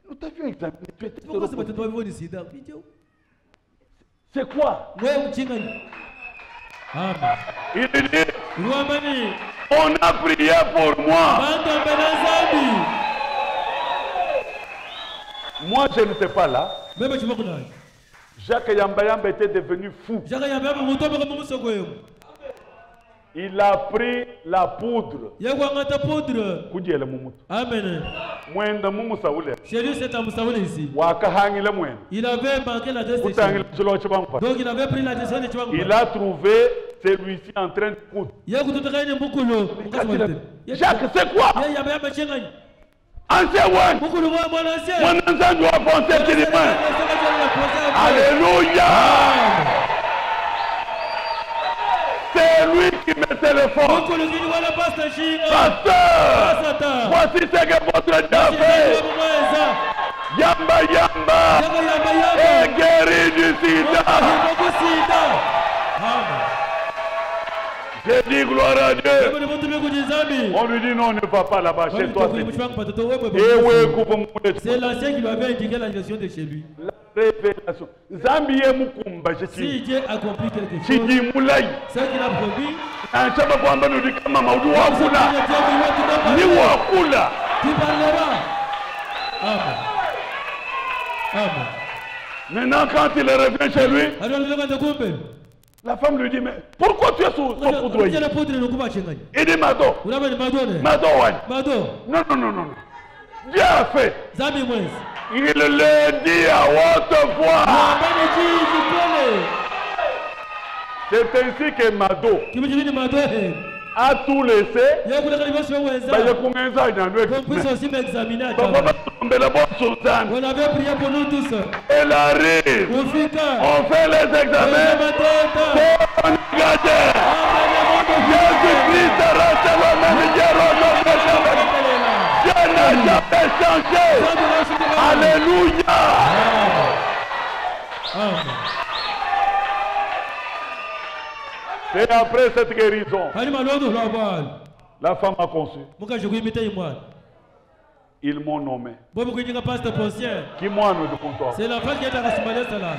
Nous t'avions examiné, tu étais c'est quoi? Il dit, on a prié pour moi. Moi, je n'étais pas là. Jacques Yamba était devenu fou. Il a pris la poudre. Amen. Chez lui, c'est un moussaoulé ici. Il avait manqué la destination. Donc il avait pris la destination. Il a trouvé celui-ci en train de coudre. Jacques, c'est quoi? Ancien one. Mon ancien doit penser qu'il est mort. Alléluia. C'est lui qui me téléphone. Pasteur, voici ce que votre Dieu a fait. Yamba Yamba est guéri du sida. J'ai dit gloire à Dieu. On lui dit non, ne va pas là-bas, chez toi. C'est l'ancien qui lui avait indiqué la direction de chez lui. La révélation. Si Dieu accomplit quelque chose, ce qu'il a promis, tu parleras. Amen. Amen. Maintenant, quand il revient chez lui, la femme lui dit, mais pourquoi tu es foudroyé? Il dit, Mado. Mado. Non. Dieu a fait. Il le dit à haute voix. C'est ainsi que Mado a tout laissé. Qu'on puisse aussi m'examiner. On avait prié pour nous tous. Elle arrive. On fait les examens. C'est engagé. Jésus-Christ reste le même Dieu n'a jamais changé. Alléluia. Et après cette guérison, la femme a conçu. Ils m'ont nommé. Qui moi nous de comptoir. C'est la femme qui est à la là.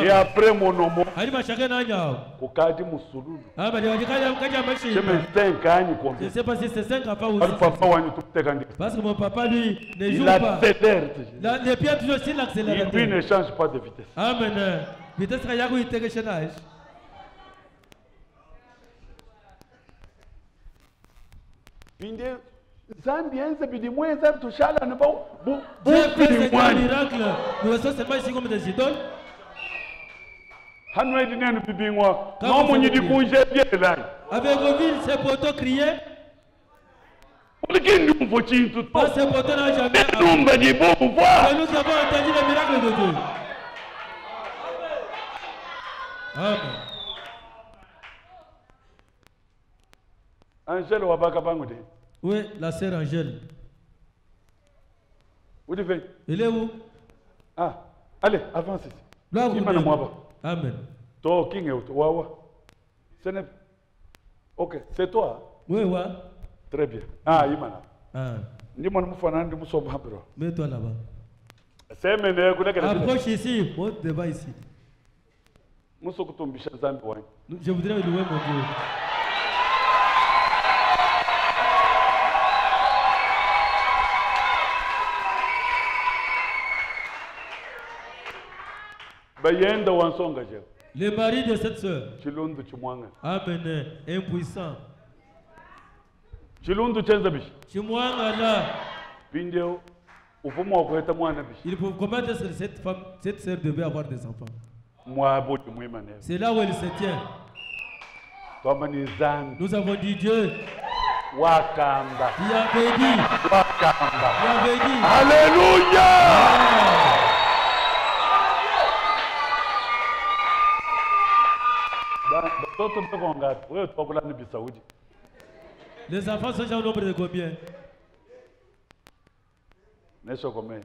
Et après mon nom, je me je ne sais pas si c'est 5 enfants ou 6. Parce que mon papa, lui, ne joue pas. Les pieds toujours sur l'accélérateur. Lui ne change pas de vitesse. Amen. Vitesse il miracle. Nous restons seulement ici comme des idoles. Avec vos villes, ces poteaux criaient. Pas ces poteaux n'a jamais. C'est nous qui avons entendu les miracles de Dieu. Amen. Angèle Wabakabangude. Oui, la sœur Angèle. Où tu fais? Elle est où? Ah, allez, avance ici. Amen. Talking out, wawa. Ok, c'est toi? Oui, oui. Très bien. Ah, Imana. Ah. Mets-toi là-bas. Approche ici, monte devant ici. Je voudrais louer mon Dieu. Le mari de cette soeur. Amen. Impuissant. Chimwanga là. Il faut commettre cette femme, cette sœur devait avoir des enfants. C'est là où elle se tient. Nous avons dit Dieu. Il avait dit. Il avait dit. Alléluia. Les enfants sont déjà au nombre de combien? Amen. Amen.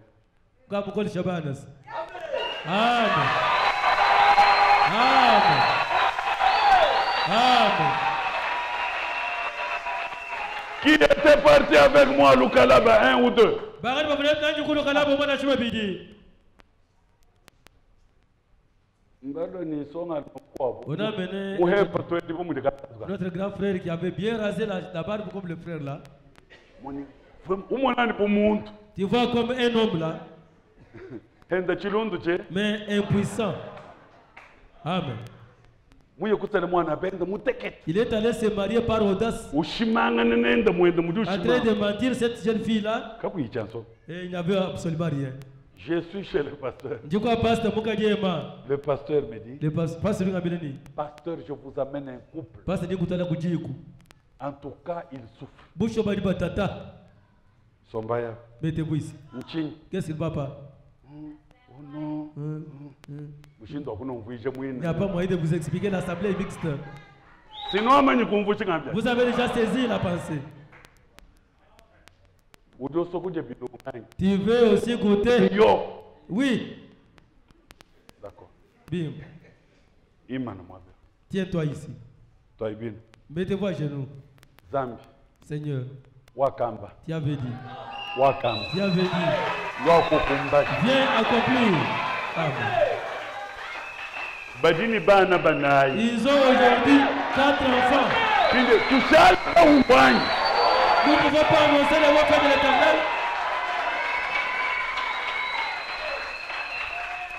Amen. Amen. Qui était parti avec moi, Lukalaba, 1 ou 2? On a mené notre grand frère qui avait bien rasé la barbe comme le frère là. Tu vois comme un homme là. Mais impuissant. Amen. Il est allé se marier par audace. En train de mentir cette jeune fille là. Et il n'avait absolument rien. Je suis chez le pasteur. Le pasteur me dit, pasteur, je vous amène un couple. En tout cas, il souffre. Sombaya. Mettez-vous ici. Qu'est-ce qu'il va pas? Oh non. Il n'y a pas moyen de vous expliquer, l'assemblée est mixte. Vous avez déjà saisi la pensée. Tu veux aussi goûter? Oui. D'accord. Bim. Tiens-toi ici. Mettez-vous à genoux. Zambi. Seigneur. Wakamba. Tu avais dit. Wakamba. Tu avais dit. Viens accomplir. Amen. Ils ont aujourd'hui 4 enfants. Vous ne pouvez pas annoncer les voies de l'Éternel.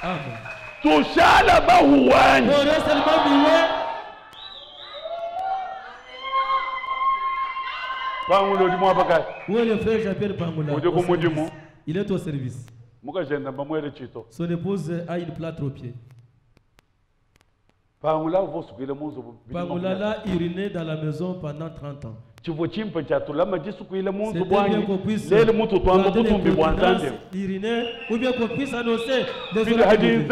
Amen. Il aurait seulement billet. Où est le frère Jean-Pierre Bangoula? Il est au service. Son épouse a une plâtre au pied. Bangoula l'a uriné dans la maison pendant 30 ans. C'était bien qu'on puisse uriner ou bien qu'on puisse annoncer des oracles.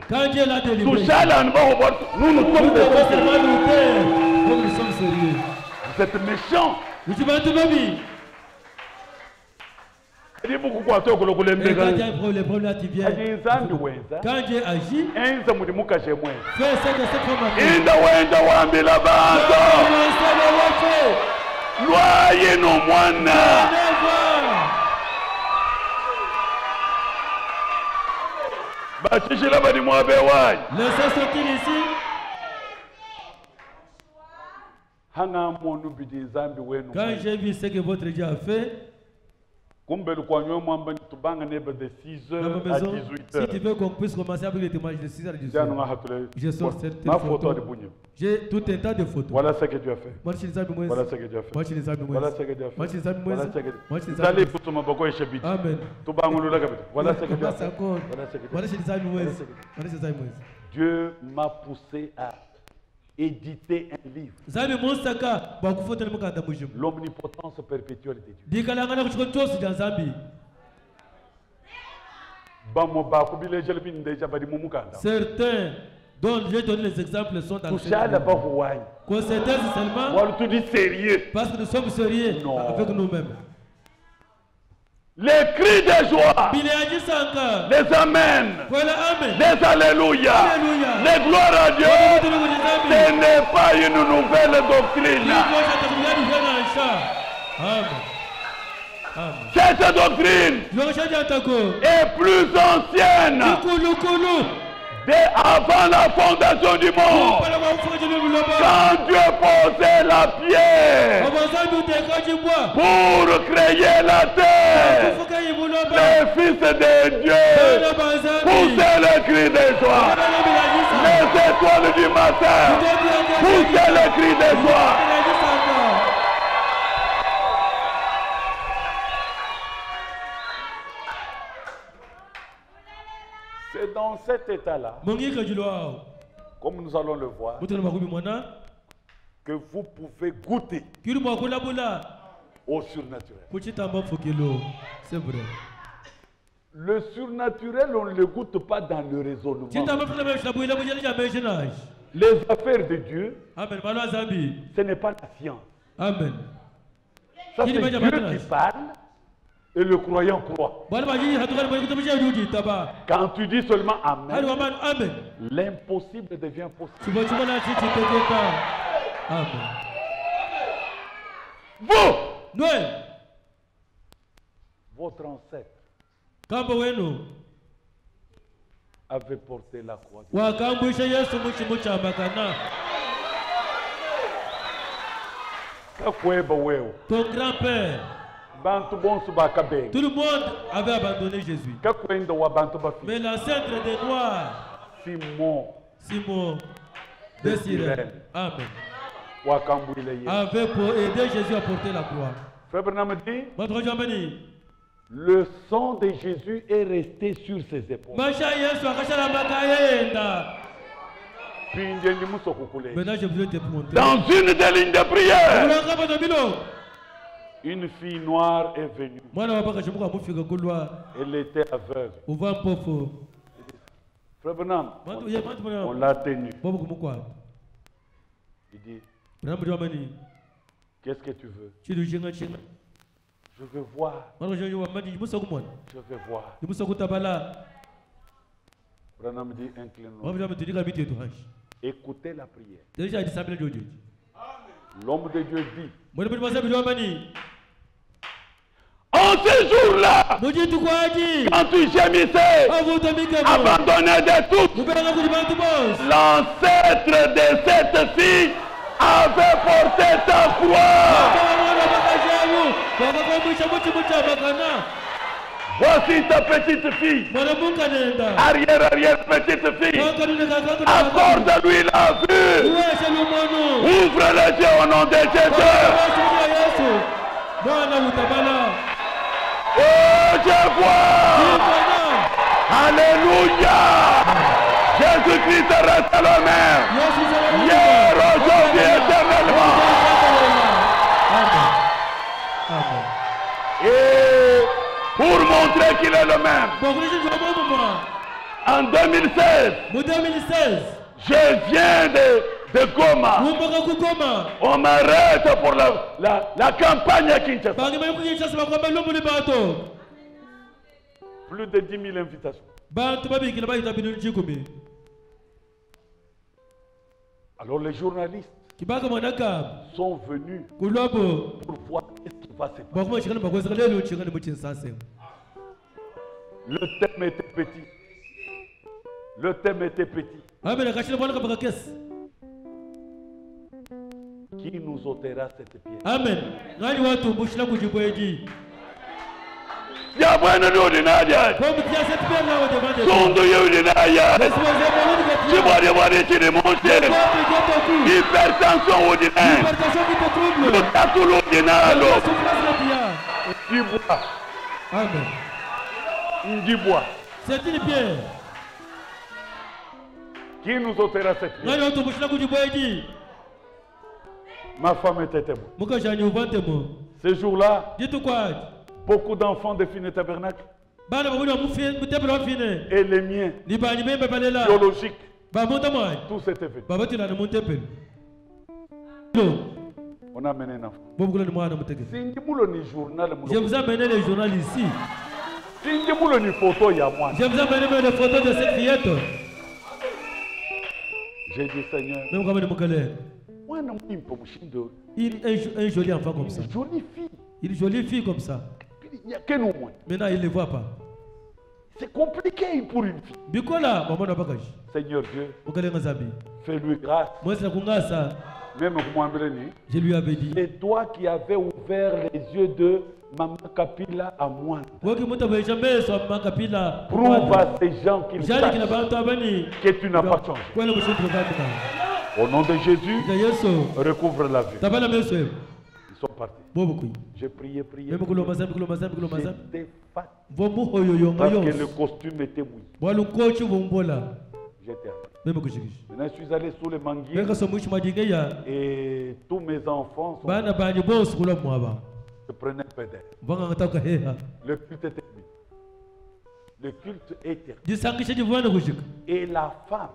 Quand Dieu l'a délivré, nous sommes sérieux. Vous êtes méchants. Et quand il y a un problème, tu viens. Quand Dieu agit, fais ce que cette femme a fait. Laissez sortir ici. Quand j'ai vu ce que votre Dieu a fait, dans ma maison, si tu veux qu'on puisse commencer avec les témoignages de 6h à 18h, je sors cette photo. J'ai tout un tas de photos. Voilà ce que Dieu a fait. Voilà ce que Dieu a fait. Voilà ce que Dieu a fait. Vous allez pour ton maboko et chabit. Amen. Voilà ce que Dieu a fait. Voilà ce que Dieu a fait. Dieu m'a poussé à éditer un livre. L'omnipotence perpétuelle de Dieu. Certains dont j'ai donné les exemples sont dans le sérieux. Parce que nous sommes sérieux avec nous-mêmes. Les cris de joie, les amen, les alléluia, les gloires à Dieu, ce n'est pas une nouvelle doctrine. Cette doctrine est plus ancienne. Avant la fondation du monde, quand Dieu posait la pierre pour créer la terre, les fils de Dieu poussaient le cri de joie. Les étoiles du matin poussaient le cri de joie. C'est dans cet état-là, comme nous allons le voir, que vous pouvez goûter au surnaturel. C'est vrai. Le surnaturel, on ne le goûte pas dans le raisonnement. Les affaires de Dieu, ce n'est pas la science. Amen. Ça, c'est Dieu qui parle. Et le croyant croit. Quand tu dis seulement Amen, l'impossible devient possible. Vous, votre ancêtre, avait porté la croix. Ton grand-père. Tout le monde avait abandonné Jésus. Mais l'ancêtre des Noirs, Simon de Cyrène, Amen, avait pour aider Jésus à porter la croix. Le sang de Jésus est resté sur ses épaules. Maintenant, je voulais te montrer. Dans une des lignes de prière, une fille noire est venue. Elle était aveugle. Frère Branham, on l'a tenue. Il dit, qu'est-ce que tu veux? Je veux voir. Je veux voir. Branham dit, incline-nous. Écoutez la prière. L'homme de Dieu dit, en ce jour-là, quand tu gémissais, abandonné de tout, l'ancêtre de cette fille avait porté ta croix. Voici ta petite fille, arrière petite fille, accorde-lui la vue, ouvre les yeux au nom de Jésus. Oh, je vois. Alléluia. Jésus-Christ reste le même. Hier, aujourd'hui, éternellement. Et pour montrer qu'il est le même, en 2016, je viens de Goma. On m'arrête pour la campagne à Kinshasa. Plus de 10 000 invitations. Alors les journalistes sont venus pour voir ce qui va se passer. Le thème était petit. Qui nous ôtera cette pierre? Amen. Amen. C'est une pierre. Qui nous ôtera cette vie? Ma femme était témoin. Ce jour-là, beaucoup d'enfants de Fine Tabernacle et les miens biologiques, tous étaient venus. On a amené un enfant. Je vous ai amené les journaux ici. Je vous ai amené les photos de cette fillette. J'ai dit, Seigneur, un joli enfant comme ça. Une jolie fille comme ça. Il n'y a que nous. Maintenant, il ne les voit pas. C'est compliqué pour une fille. Seigneur Dieu, fais-lui grâce. Même je lui avais dit. C'est toi qui avais ouvert les yeux de Maman Kapila à moi. Prouve à ces gens qu'ils sachent que tu n'as pas changé. Au nom de Jésus, recouvre la vue. Ils sont partis. J'ai prié. J'étais fatigué. Parce que le costume était mouillé. J'étais après. Maintenant, je suis allé sous le manguier et tous mes enfants sont... Je prenais un peu d'air. Le culte était mis. Le culte était et la femme,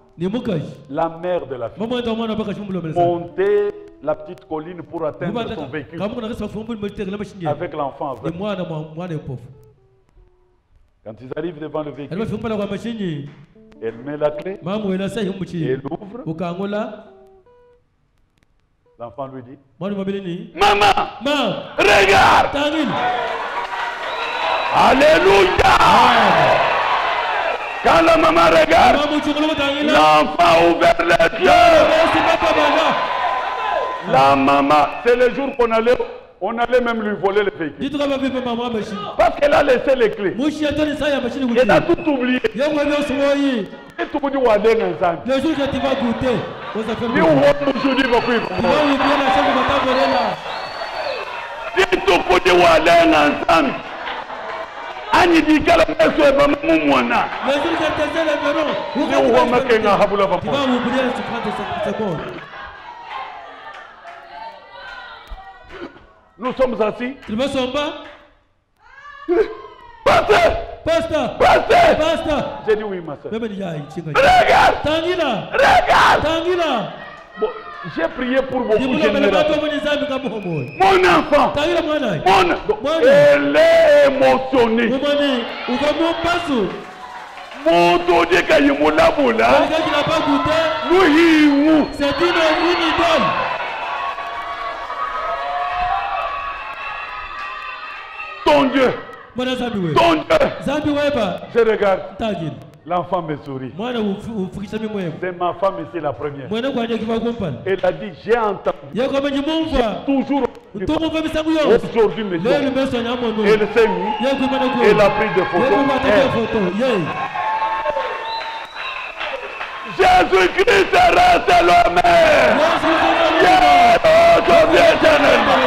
la mère de la fille, montait la petite colline pour atteindre son véhicule avec l'enfant. Quand ils arrivent devant le véhicule, elle met la clé et elle ouvre. L'enfant lui dit, Maman, regarde. Alléluia. Quand la maman regarde, l'enfant ouvre les yeux. La maman, c'est le jour on allait même lui voler le véhicule. Parce qu'elle a laissé les clés. Elle a tout oublié. Le jour que tu vas goûter, nous sommes assis. Pasteur. J'ai dit oui, ma soeur. Regarde. Bon, j'ai prié pour beaucoup de générations. Mon enfant. Elle est émotionnée. C'est une idole. Ton Dieu. Je regarde. L'enfant me sourit. C'est ma femme ici la première. Elle a dit, j'ai entendu. J'ai toujours aujourd'hui, monsieur. Elle s'est mise. Elle a pris des photos. Jésus-Christ reste l'homme. Aujourd'hui éternellement.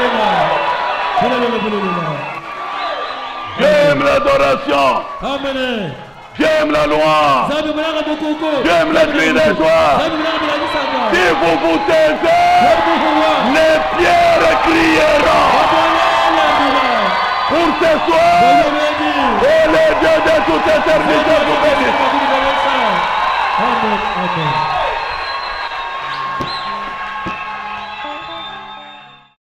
J'aime l'adoration. Amen. J'aime la loi. J'aime les cris des joies. Si vous vous taisez, les pierres crieront. Pour ce soir, et les dieux de toute éternité vous bénissent. Amen.